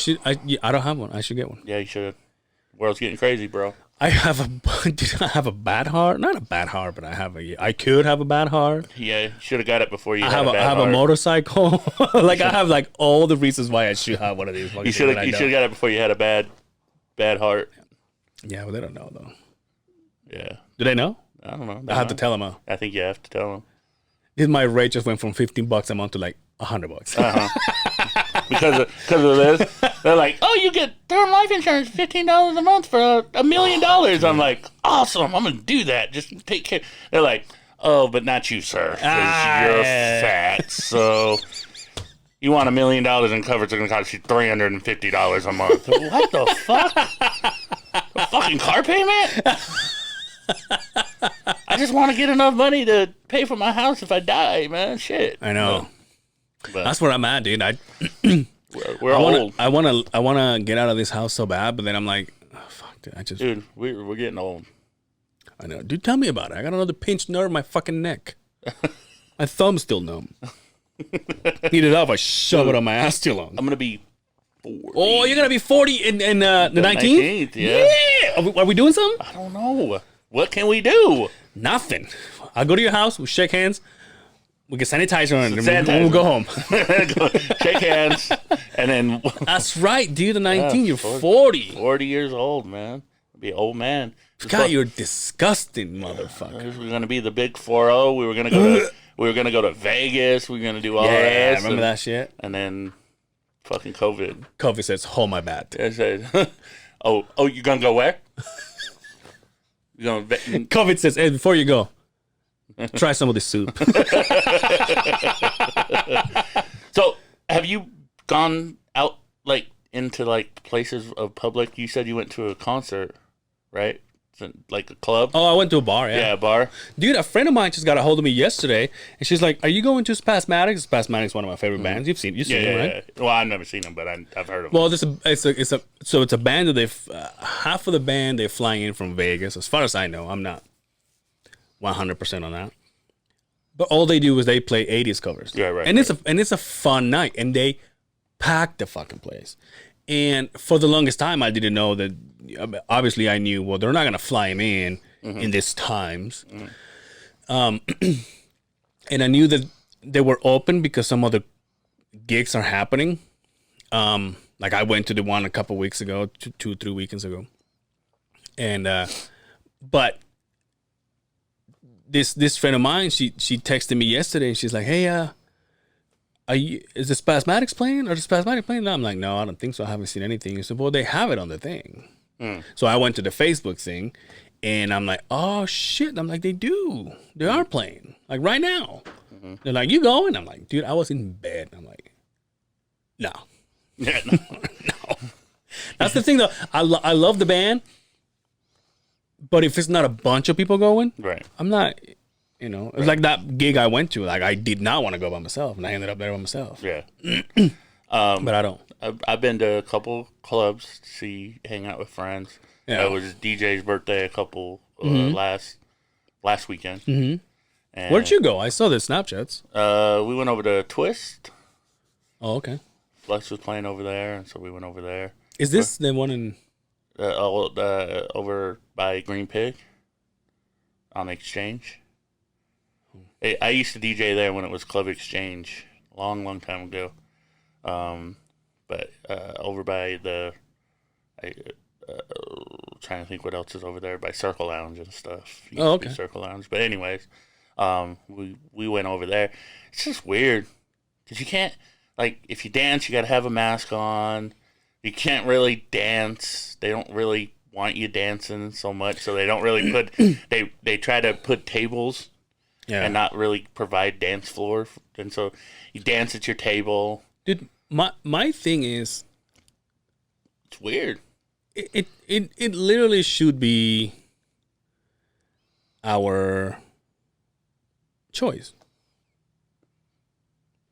don't have one. I should get one. Yeah, you should. World's getting crazy, bro. I have a bad heart. Not a bad heart, but I could have a bad heart. Yeah, you should have got it before you I have a motorcycle. Like I have like all the reasons why I should have one of these. You should have got it before you had a bad heart. Yeah, but they don't know though. Yeah. Do they know? I don't know. I have to tell them. I think you have to tell them. My rate just went from $15 a month to like $100. Because of this, they're like, "Oh, you get term life insurance, $15 a month for $1 million." I'm like, "Awesome! I'm gonna do that. Just take care." They're like, "Oh, but not you, sir, because you're fat. So you want $1 million in coverage? It's gonna cost you $350 a month." What the fuck? A fucking car payment? I just want to get enough money to pay for my house if I die, man. Shit. I know. But that's where I'm at, dude. We're old. I wanna get out of this house so bad, but then I'm like, oh, fuck, dude. We're getting old. I know, dude. Tell me about it. I got another pinched nerve in my fucking neck. My thumb's still numb. Heat it up. I shove it on my ass too long. I'm gonna be 40. Oh, you're gonna be 40 in the 19th? Yeah. Are we doing something? I don't know. What can we do? Nothing. I'll go to your house. We'll shake hands. We get sanitizer on it, and we'll go home. Shake hands, and then... That's right, dude. The 19, you're 40. 40 years old, man. Be an old man. God, you're disgusting, motherfucker. We're gonna be the big 4-0. We were gonna go to Vegas. We were gonna do all this. Yeah, remember that shit? And then, fucking COVID. COVID says, "Hold my bat." It said, "Oh, you're gonna go where?" COVID says, "Hey, before you go, try some of this soup." So, have you gone out into places of public? You said you went to a concert, right? something like a club. Oh, I went to a bar. Yeah, a bar. Dude, a friend of mine just got a hold of me yesterday, and she's like, "Are you going to Spasmatics?" Spasmatics is one of my favorite bands. You've seen them, right? Well, I've never seen them, but I've heard of them. Well, it's a band that half of the band they're flying in from Vegas. As far as I know, I'm not 100% on that. But all they do is they play 80s covers. Yeah, right. And it's a fun night, and they pack the fucking place. And for the longest time, I didn't know that. Obviously, I knew, well, they're not going to fly him in these times. And I knew that they were open because some other gigs are happening. Like I went to the one a couple weeks ago, 2-3 weekends ago. And, but this friend of mine, she texted me yesterday and she's like, "Hey, is the Spasmatics playing? Or the Spasmatics playing?" And I'm like, "No, I don't think so. I haven't seen anything." He said, "Well, they have it on the thing." So I went to the Facebook thing, and I'm like, "Oh shit!" I'm like, "They do. They are playing like right now." They're like, "You going?" I'm like, "Dude, I was in bed." I'm like, "No, Yeah, no. no." That's the thing, though. I love the band, but if it's not a bunch of people going, Right. I'm not. It's like that gig I went to. Like I did not want to go by myself, and I ended up there by myself. Yeah. But I don't. I've been to a couple clubs to hang out with friends. Yeah. It was DJ's birthday a couple last weekend. Mm-hmm. And, Where'd you go? I saw the Snapchats. We went over to Twist. Oh, okay. Flex was playing over there, and so we went over there. Is this the one in? Over by Green Pig on Exchange. I used to DJ there when it was Club Exchange, long time ago. But over by the, trying to think what else is over there, by Circle Lounge and stuff. Oh, okay. Circle Lounge. But anyways, we went over there. It's just weird because you can't, like, if you dance, you got to have a mask on. You can't really dance. They don't really want you dancing so much, so they don't really put. They try to put tables, and not really provide dance floor, and so you dance at your table. Dude, my thing is, It's weird. it literally should be our choice.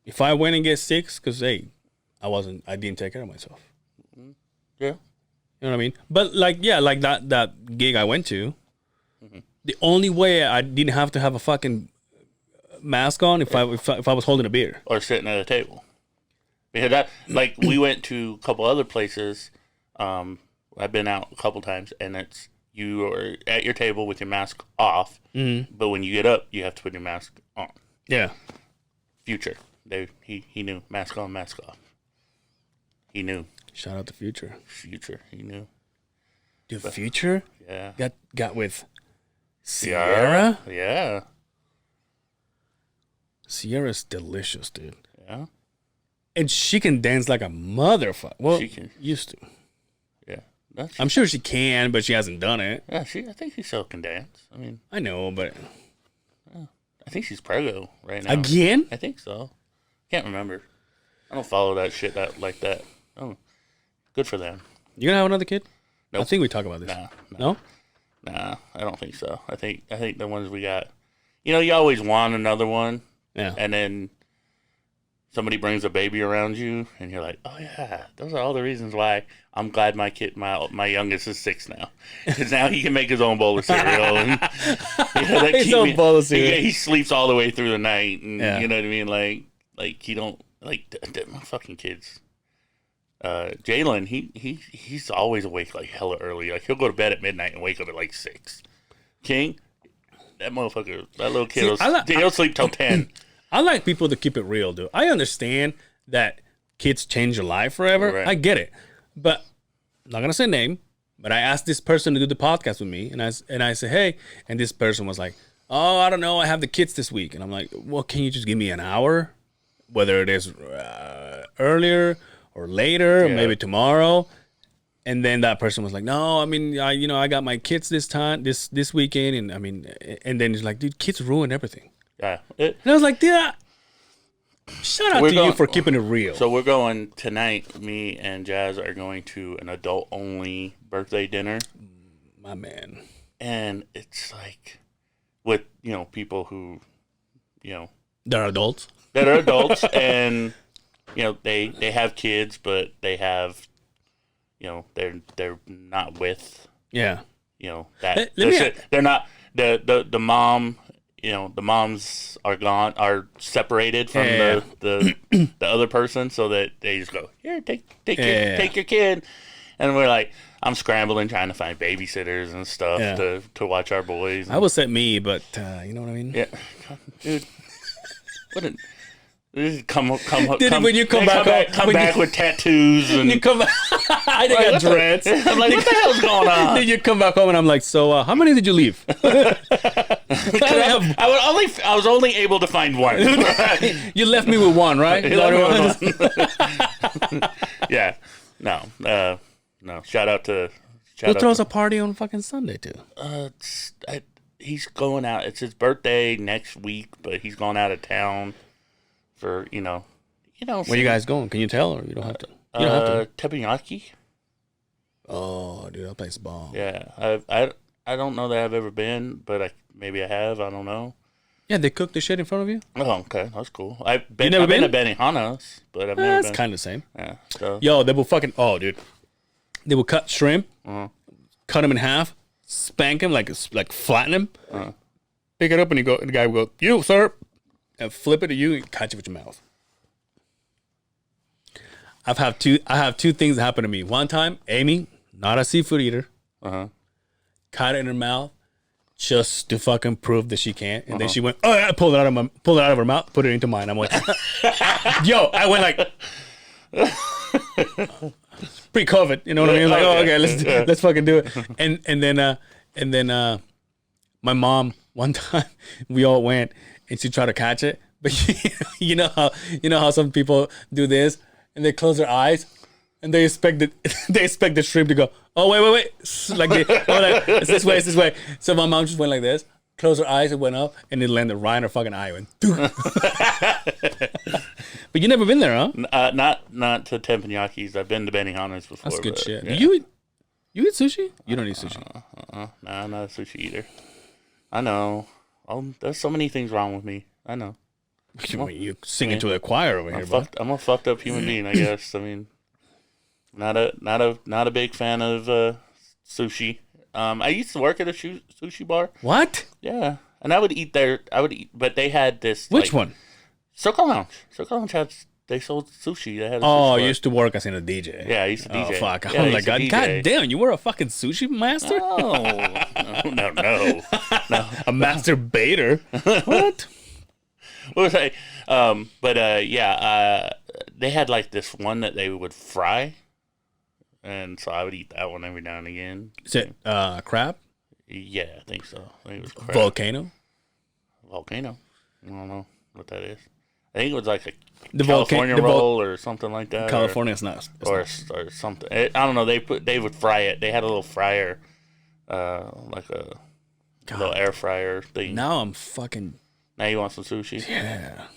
If I went and get sick, because hey, I didn't take care of myself. Yeah. You know what I mean? But like that gig I went to, the only way I didn't have to have a fucking mask on if I was holding a beer Or sitting at a table. Because that, like, we went to a couple other places. I've been out a couple times, and it's you are at your table with your mask off, but when you get up, you have to put your mask on. Yeah. Future, he knew mask on, mask off. He knew. Shout out to Future. Future, he knew. Dude, Future Yeah. got with Sierra. Yeah. Sierra's delicious, dude. Yeah. And she can dance like a motherfucker. Well, She can. used to. Yeah. I'm sure she can, but she hasn't done it. Yeah, I think she still can dance. I mean, I know, but I think she's prego right now. again, I think so. Can't remember. I don't follow that shit like that. Oh, good for them. you gonna have another kid? Nope. I think we talk about this. No? Nah, I don't think so. I think the ones we got. You always want another one, Yeah. and then somebody brings a baby around you, and you're like, oh yeah, those are all the reasons why I'm glad my youngest is 6 now, because now he can make his own bowl of cereal and His own bowl of cereal. He sleeps all the way through the night, and Yeah. you know what I mean, like he don't like my fucking kids. Jalen, he's always awake like hella early. Like he'll go to bed at midnight and wake up at like 6. King, that motherfucker, that little kid, he'll sleep till 10. I like people to keep it real, dude. I understand that kids change your life forever. Right. I get it. But I'm not gonna say name, but I asked this person to do the podcast with me, and I said, hey, and this person was like, oh, I don't know, I have the kids this week, and I'm like, well, can you just give me an hour, whether it is earlier or later, or maybe tomorrow? And then that person was like, no, I mean, I got my kids this weekend, and I mean, and then he's like, dude, kids ruin everything. Yeah. And I was like, dude, shout out to you for keeping it real. So we're going tonight. Me and Jazz are going to an adult-only birthday dinner. My man. and it's like with people who They're adults. that are adults and they have kids, but they have they're not with Yeah. that Let me- they're not the mom. The moms are separated from Yeah. the other person, so that they just go here, take Yeah. take your kid, and we're like, I'm scrambling trying to find babysitters and stuff Yeah. to watch our boys. I would say me, but you know what I mean? Yeah, dude, what a. Come, Dude, when you come back home- come when back you- with tattoos and You come back. I think I got dreads. I'm like, what the hell's going on? Then you come back home and I'm like, so how many did you leave? I was only able to find one. You left me with one, right? Yeah, no. Shout out to. Who throws a party on fucking Sunday too? He's going out. It's his birthday next week, but he's going out of town for Where you guys going? Can you tell, or you don't have to? You don't have to. Teppanyaki. Oh, dude, that place is bomb. Yeah, I don't know that I've ever been, but maybe I have. I don't know. Yeah, they cook the shit in front of you. Oh, okay, that's cool. I've never been to been? Benihana's, but I've never That's been. kind of the same. Yeah. So. Yo, they will fucking. Oh, dude, they will cut shrimp, cut them in half, spank him like flatten him, pick it up, and the guy will go, "You, sir," and flip it to you and catch it with your mouth. I have two things that happened to me. One time, Amy, not a seafood eater, caught it in her mouth just to fucking prove that she can't, and then she went, "Oh, I pulled it out of her mouth, put it into mine." I'm like, "Yo," I went like. Pre-COVID, you know what I mean? Like, oh, okay, let's fucking do it. And then my mom one time we all went and she tried to catch it, but you know how some people do this and they close their eyes and they expect the shrimp to go, oh wait, like it's this way. So my mom just went like this, closed her eyes, and went up, and it landed right in her fucking eye. Went. But you never been there, huh? Not to Teppanyakis. I've been to Benihana's before. That's good but, shit. Yeah. You eat sushi? You don't eat sushi. Nah, I'm not a sushi eater. I know. There's so many things wrong with me. I know. You singing to the choir over here, bro. I'm a fucked up human being, I guess. I mean, not a big fan of sushi. I used to work at a sushi bar. What? Yeah, and I would eat there. But they had this. Which one? Circle Lounge. Circle Lounge they sold sushi. They had. Oh, you used to work as in a DJ. Yeah, I used to DJ. Oh fuck! Yeah, I'm like, God damn! You were a fucking sushi master? No. A master baiter? What? What was I? They had like this one that they would fry, and so I would eat that one every now and again. Is it crab? Yeah, I think so. I think it was crab. Volcano? Volcano. I don't know what that is. I think it was like a The California the roll or something like that. California is not. or something. I don't know. They would fry it. They had a little fryer, like a little air fryer thing. Now I'm fucking. Now you want some sushi? Yeah.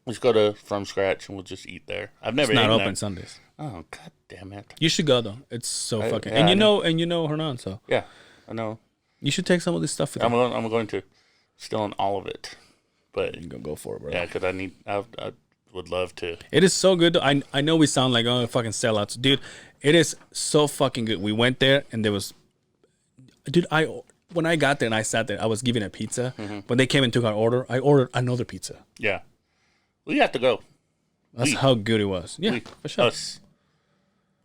Let's go to From Scratch and we'll just eat there. I've never It's not eaten open there. Sundays. Oh god damn it! You should go though. It's so fucking. yeah, And I you know Hernan, so Yeah, I know. you should take some of this stuff with you. I'm going to still in all of it, but You can go for it, bro. yeah, because I would love to. It is so good. I know we sound like fucking sellouts, dude. It is so fucking good. We went there and there was, dude. When I got there and I sat there, I was given a pizza. When they came and took our order, I ordered another pizza. Yeah, we have to go. That's how good it was. Yeah, for sure. Us.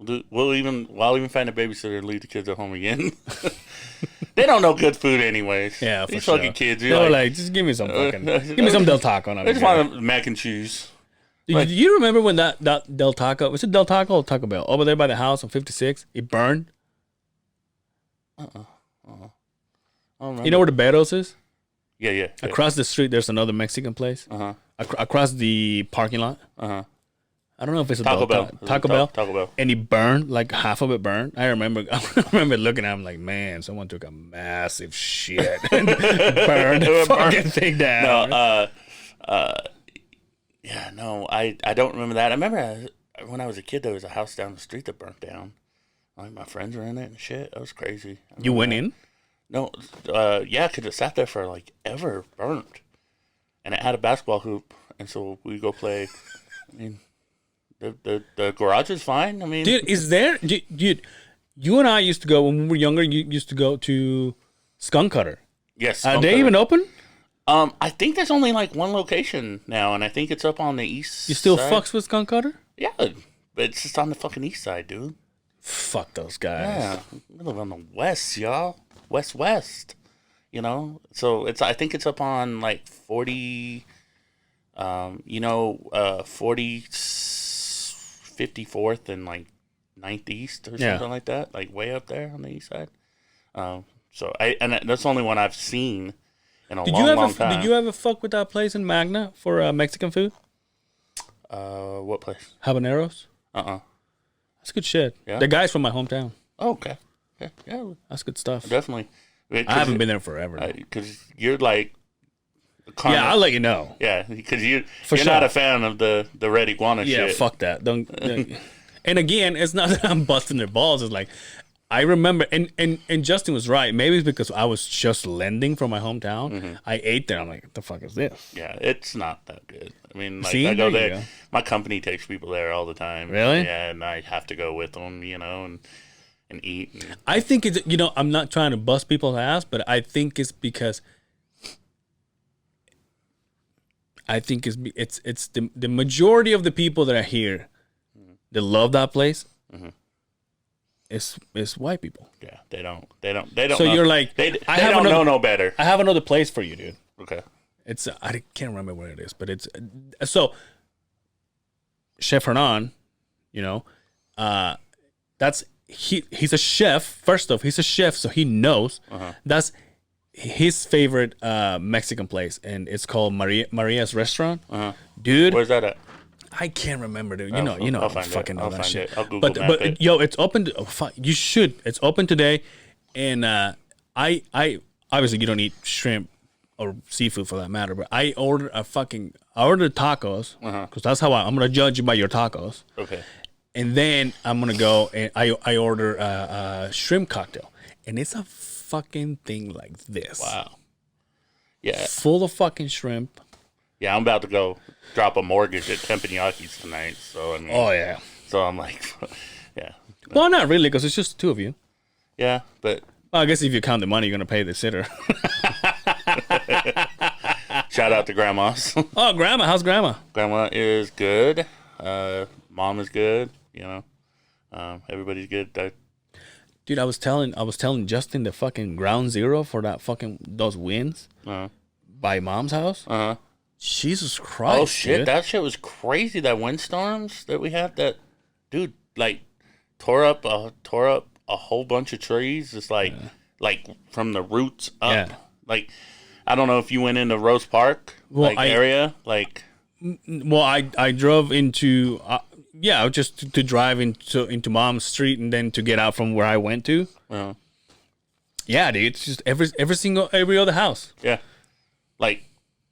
I'll even find a babysitter and leave the kids at home again. They don't know good food anyways. Yeah, for These sure. fucking kids. They were like, just give me some fucking, give me some Del Taco. I just want mac and cheese. Do you remember when that Del Taco, was it Del Taco or Taco Bell? Over there by the house on 56, it burned. You know where the Betos is? Yeah. Across the street, there's another Mexican place. Across the parking lot. I don't know if it's a Taco Del Bell. Taco Bell. Taco Bell. And it burned, like half of it burned. I remember looking at him like, man, someone took a massive shit and burned the fucking thing down. No, I don't remember that. I remember when I was a kid, there was a house down the street that burnt down. Like my friends were in it and shit. That was crazy. You went in? No, yeah, because it sat there for like ever, burnt, and it had a basketball hoop, and so we go play. I mean, the garage is fine. I mean, Dude, is there, dude? You and I used to go when we were younger. You used to go to Skunk Cutter. yes. Are they even open? I think there's only like one location now, and I think it's up on the east. You still side. fucks with Skunk Cutter? Yeah, but it's just on the fucking east side, dude. Fuck those guys. Yeah, we live on the west, y'all. West. You know, so I think it's up on like 40. 54th and like 9th East or something like that, like way up there on the east side. So that's the only one I've seen in a long time. Did you ever fuck with that place in Magna for Mexican food? What place? Habaneros. That's good shit. Yeah? The guy's from my hometown. Oh, okay. Yeah, That's good stuff. definitely. I haven't been there forever. Because you're like. Yeah, I'll let you know. Yeah, because you're sure. not a fan of the red iguana Yeah, shit. fuck that. Don't. And again, it's not that I'm busting their balls. It's like I remember, and Justin was right. Maybe it's because I was just lending from my hometown. I ate there. I'm like, what the fuck is this? Yeah, it's not that good. I mean, like See? I go There you there. go. My company takes people there all the time. Really? Yeah, and I have to go with them, and eat. And, I think it's, I'm not trying to bust people's ass, but I think it's because it's the majority of the people that are here that love that place. It's white people. yeah, they don't. So know. you're like, they I don't know no better. I have another place for you, dude. Okay. It's I can't remember where it is, but it's so Chef Hernan, that's he's a chef. First off, he's a chef, so he knows that's his favorite Mexican place, and it's called Maria's Restaurant. Dude, Where's that at? I can't remember, dude. I'll I find it. fucking know I'll that find shit. it. I'll Google map but it. yo, it's open. You should. It's open today, and I obviously you don't eat shrimp or seafood for that matter, but I ordered tacos because that's how I'm gonna judge you by your tacos. Okay. And then I'm gonna go and I order a shrimp cocktail, and it's a fucking thing like this. Wow. Yeah. Full of fucking shrimp. Yeah, I'm about to go drop a mortgage at Teppanyakis tonight. So I mean. Oh yeah. So I'm like, yeah. Well, not really, because it's just the two of you. Yeah, but Well, I guess if you count the money, you're gonna pay the sitter. shout out to grandmas. Oh, grandma, how's grandma? Grandma is good. Mom is good. Everybody's good. Dude, I was telling Justin the fucking ground zero for those wins by mom's house. Jesus Christ! Oh shit, dude. that shit was crazy. That windstorms that we had, that dude like tore up a whole bunch of trees. Just like from the roots up. Yeah. Like I don't know if you went into Rose Park area. Like Well, I drove into just to drive into mom's street and then to get out from where I went to. Yeah, dude, it's just every other house. yeah, like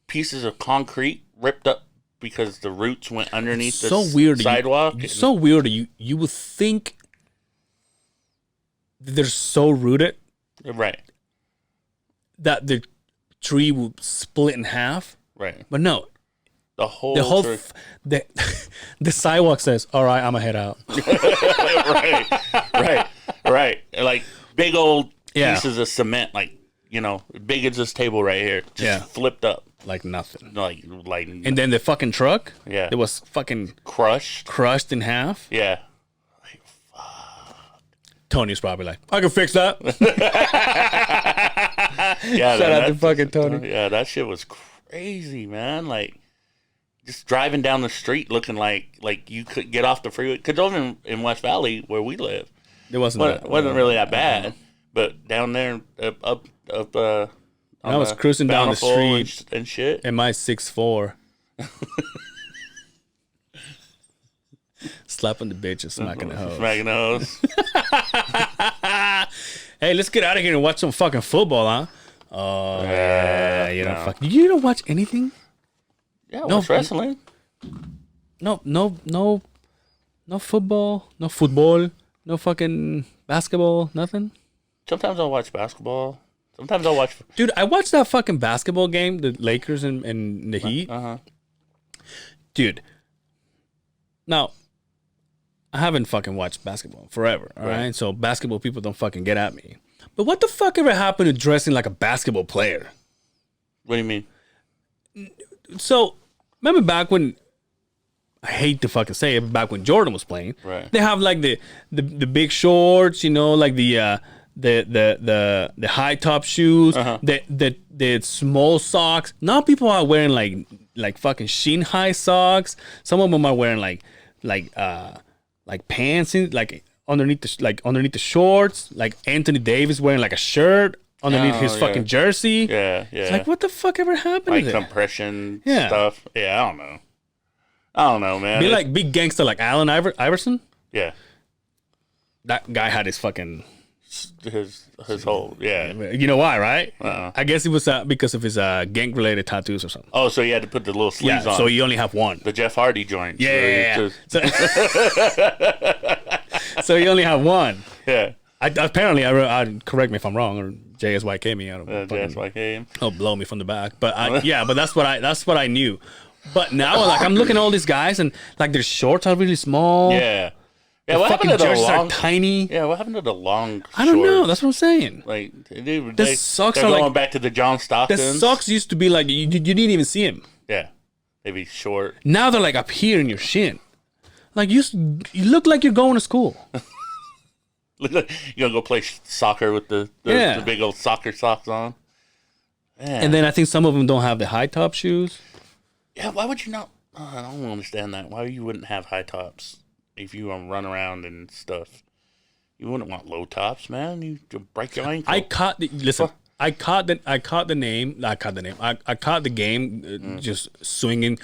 pieces of concrete ripped up because the roots went underneath the sidewalk. So weird. You would think that they're so rooted Right. that the tree would split in half. Right. But no, The whole tree. the sidewalk says, "All right, I'm gonna head out." right. Like big old Yeah. pieces of cement, like big as this table right here, just flipped up, Like nothing. like And then the fucking truck, Yeah. it was fucking crushed. crushed in half. Yeah. Tony's probably like, "I can fix that." Yeah. Shout out to fucking Tony. Yeah, that shit was crazy, man. Like just driving down the street looking like you could get off the freeway. Because over in West Valley where we live, It wasn't really that bad. But down there up I was cruising down the Bountiful street and shit. in my 6'4", slapping the bitch and smacking the hoe. Smacking the hose. Hey, let's get out of here and watch some fucking football, huh? Oh yeah, you don't fuck. You don't watch anything? Yeah, watch wrestling. No football, no fucking basketball, nothing. Sometimes I'll watch basketball. Sometimes I'll watch. Dude, I watched that fucking basketball game, the Lakers and the Heat. Dude, now I haven't fucking watched basketball forever. All right, so basketball people don't fucking get at me. But what the fuck ever happened to dressing like a basketball player? What do you mean? So remember back when, I hate to fucking say it, but back when Jordan was playing, Right. they have like the big shorts, you know, like the high top shoes, the small socks. Now people are wearing like fucking shin high socks. Some of them are wearing like pants in, like underneath the shorts. Like Anthony Davis wearing like a shirt underneath his fucking jersey. Yeah, yeah. It's like, what the fuck ever happened Like to that? compression Yeah. stuff. Yeah, I don't know, man. Be like big gangster like Allen Iverson. Yeah. That guy had his fucking. His whole, yeah. You know why, right? Uh-uh. I guess it was because of his gang related tattoos or something. Oh, so you had to put the little sleeves on. So you only have one. The Jeff Hardy joints. Yeah. So you only have one. Yeah. Apparently, I correct me if I'm wrong, or JSYK me. I don't know. JSYK. He'll blow me from the back. But but that's what I knew. But now, like, I'm looking at all these guys, and like their shorts are really small. Yeah. Yeah, The what fucking happened to the jerseys long? are tiny. Yeah, what happened to the long? I don't know. shorts? That's what I'm saying. Like The socks they're are going like- back to the John The Stocktons. socks used to be like you didn't even see him. Yeah, maybe short. Now they're like up here in your shin. Like you look like you're going to school. Look like you're gonna go play soccer with the big old soccer socks on. Man. And then I think some of them don't have the high top shoes. Yeah, why would you not? I don't understand that. Why you wouldn't have high tops if you want to run around and stuff? You wouldn't want low tops, man. You break your ankle. I caught the game just swinging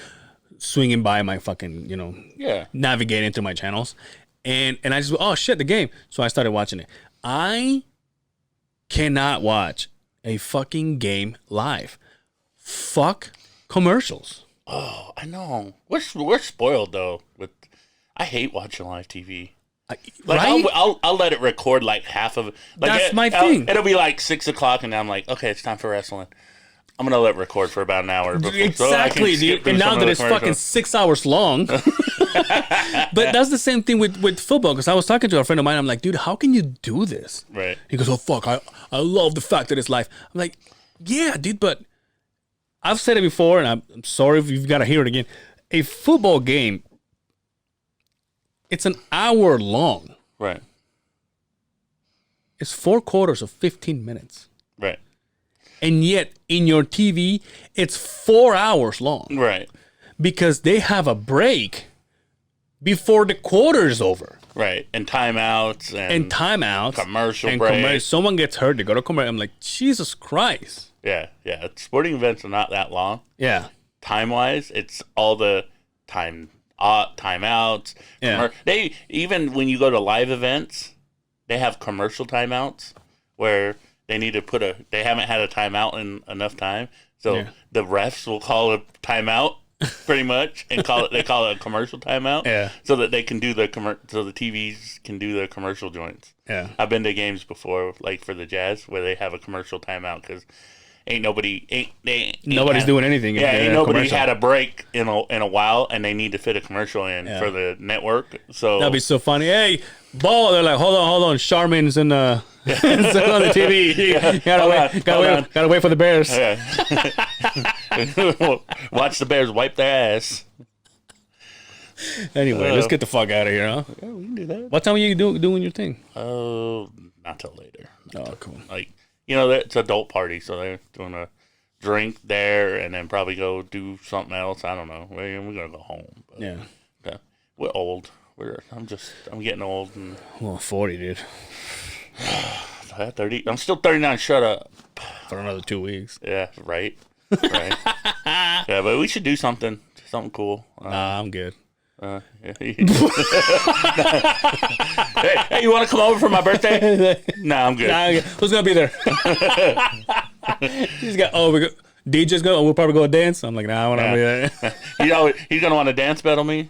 by my fucking, Yeah. navigating through my channels. And I just, oh shit, the game. So I started watching it. I cannot watch a fucking game live. Fuck commercials. Oh, I know. We're spoiled though. I hate watching live TV. Like Right? I'll let it record like half of it. Like That's my thing. It'll be like 6 o'clock, and I'm like, okay, it's time for wrestling. I'm gonna let it record for about an hour. So I can Exactly, skip dude. through And some now of that the it's fucking commercials. 6 hours long. But that's the same thing with football. Because I was talking to a friend of mine. I'm like, dude, how can you do this? Right. He goes, oh, fuck. I love the fact that it's live. I'm like, yeah, dude, but I've said it before, and I'm sorry if you've got to hear it again. A football game, it's an hour long. Right. It's 4 quarters of 15 minutes. Right. And yet, in your TV, it's 4 hours long. Right. Because they have a break before the quarter is over. Right. And timeouts And timeouts. commercial and break. someone gets hurt, they go to commercial. I'm like, Jesus Christ. Yeah. Yeah. Sporting events are not that long. Yeah. Time wise, it's all the timeouts. Yeah. They even when you go to live events, they have commercial timeouts where they need to they haven't had a timeout in enough time, so the refs will call a timeout pretty much and they call it a commercial timeout. Yeah. So that they can do so the TVs can do the commercial joints. Yeah. I've been to games before, like for the Jazz, where they have a commercial timeout because nobody's doing anything. Yeah, in ain't a nobody commercial. had a break in a while, and they need to fit a commercial in for the network. So That'd be so funny. Hey, ball. They're like, hold on. Charmin's in the on the TV. Gotta wait for the Bears. yeah. Watch the Bears wipe their ass. Anyway, let's get the fuck out of here, huh? Yeah, we can do that. What time are you doing your thing? Oh, not till later. Oh, cool. Like it's adult party, so they're doing a drink there, and then probably go do something else. I don't know. We're gonna go home. But, Yeah. we're old. I'm getting old, and Well, 40, dude. 30. I'm still 39. Shut up. For another 2 weeks. Yeah, right. Right. Yeah, but we should do something cool. Nah, I'm good. Yeah. Hey, you want to come over for my birthday? No, I'm good. Nah, who's gonna be there? He's got. DJ's go. We'll probably go dance. I'm like, nah, I want to be there. He's gonna want to dance battle me.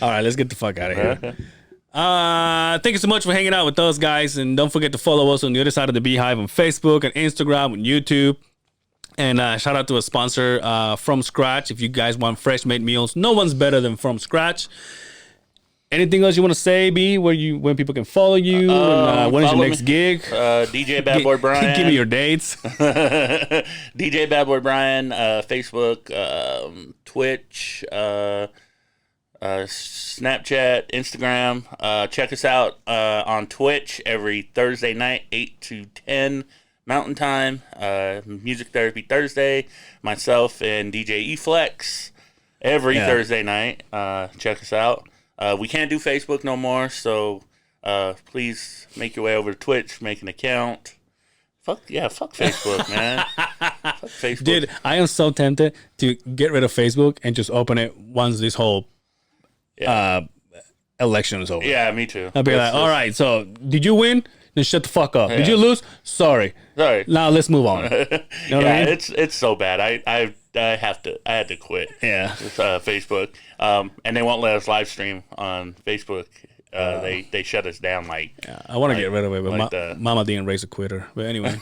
All right, let's get the fuck out of here. Thank you so much for hanging out with us, guys. And don't forget to follow us on the other side of the Beehive on Facebook and Instagram and YouTube. And shout out to a sponsor, From Scratch. If you guys want fresh made meals, no one's better than From Scratch. Anything else you want to say, B? When people can follow you? And, when is your next gig? DJ Bad Boy Brian. Give me your dates. DJ Bad Boy Brian, Facebook, Twitch, Snapchat, Instagram. Check us out on Twitch every Thursday night, 8 to 10 Mountain Time. Music Therapy Thursday. Myself and DJ E-Flex every Thursday night. Check us out. We can't do Facebook no more, so please make your way over to Twitch, make an account. Fuck Facebook, man. Fuck Facebook. Dude, I am so tempted to get rid of Facebook and just open it once this whole election is over. Yeah, me too. I'll be like, all right, so did you win? Then shut the fuck up. Did you lose? Sorry. Now let's move on. You know what I mean? it's so bad. I had to quit. Yeah. With, Facebook. And they won't let us live stream on Facebook. They shut us down like. Yeah, I want to get rid of it, but Mama didn't raise a quitter. But anyway.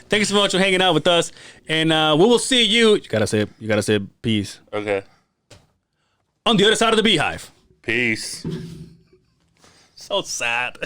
Thank you so much for hanging out with us, and we will see you. You gotta say peace. Okay. On the other side of the Beehive. Peace. So sad.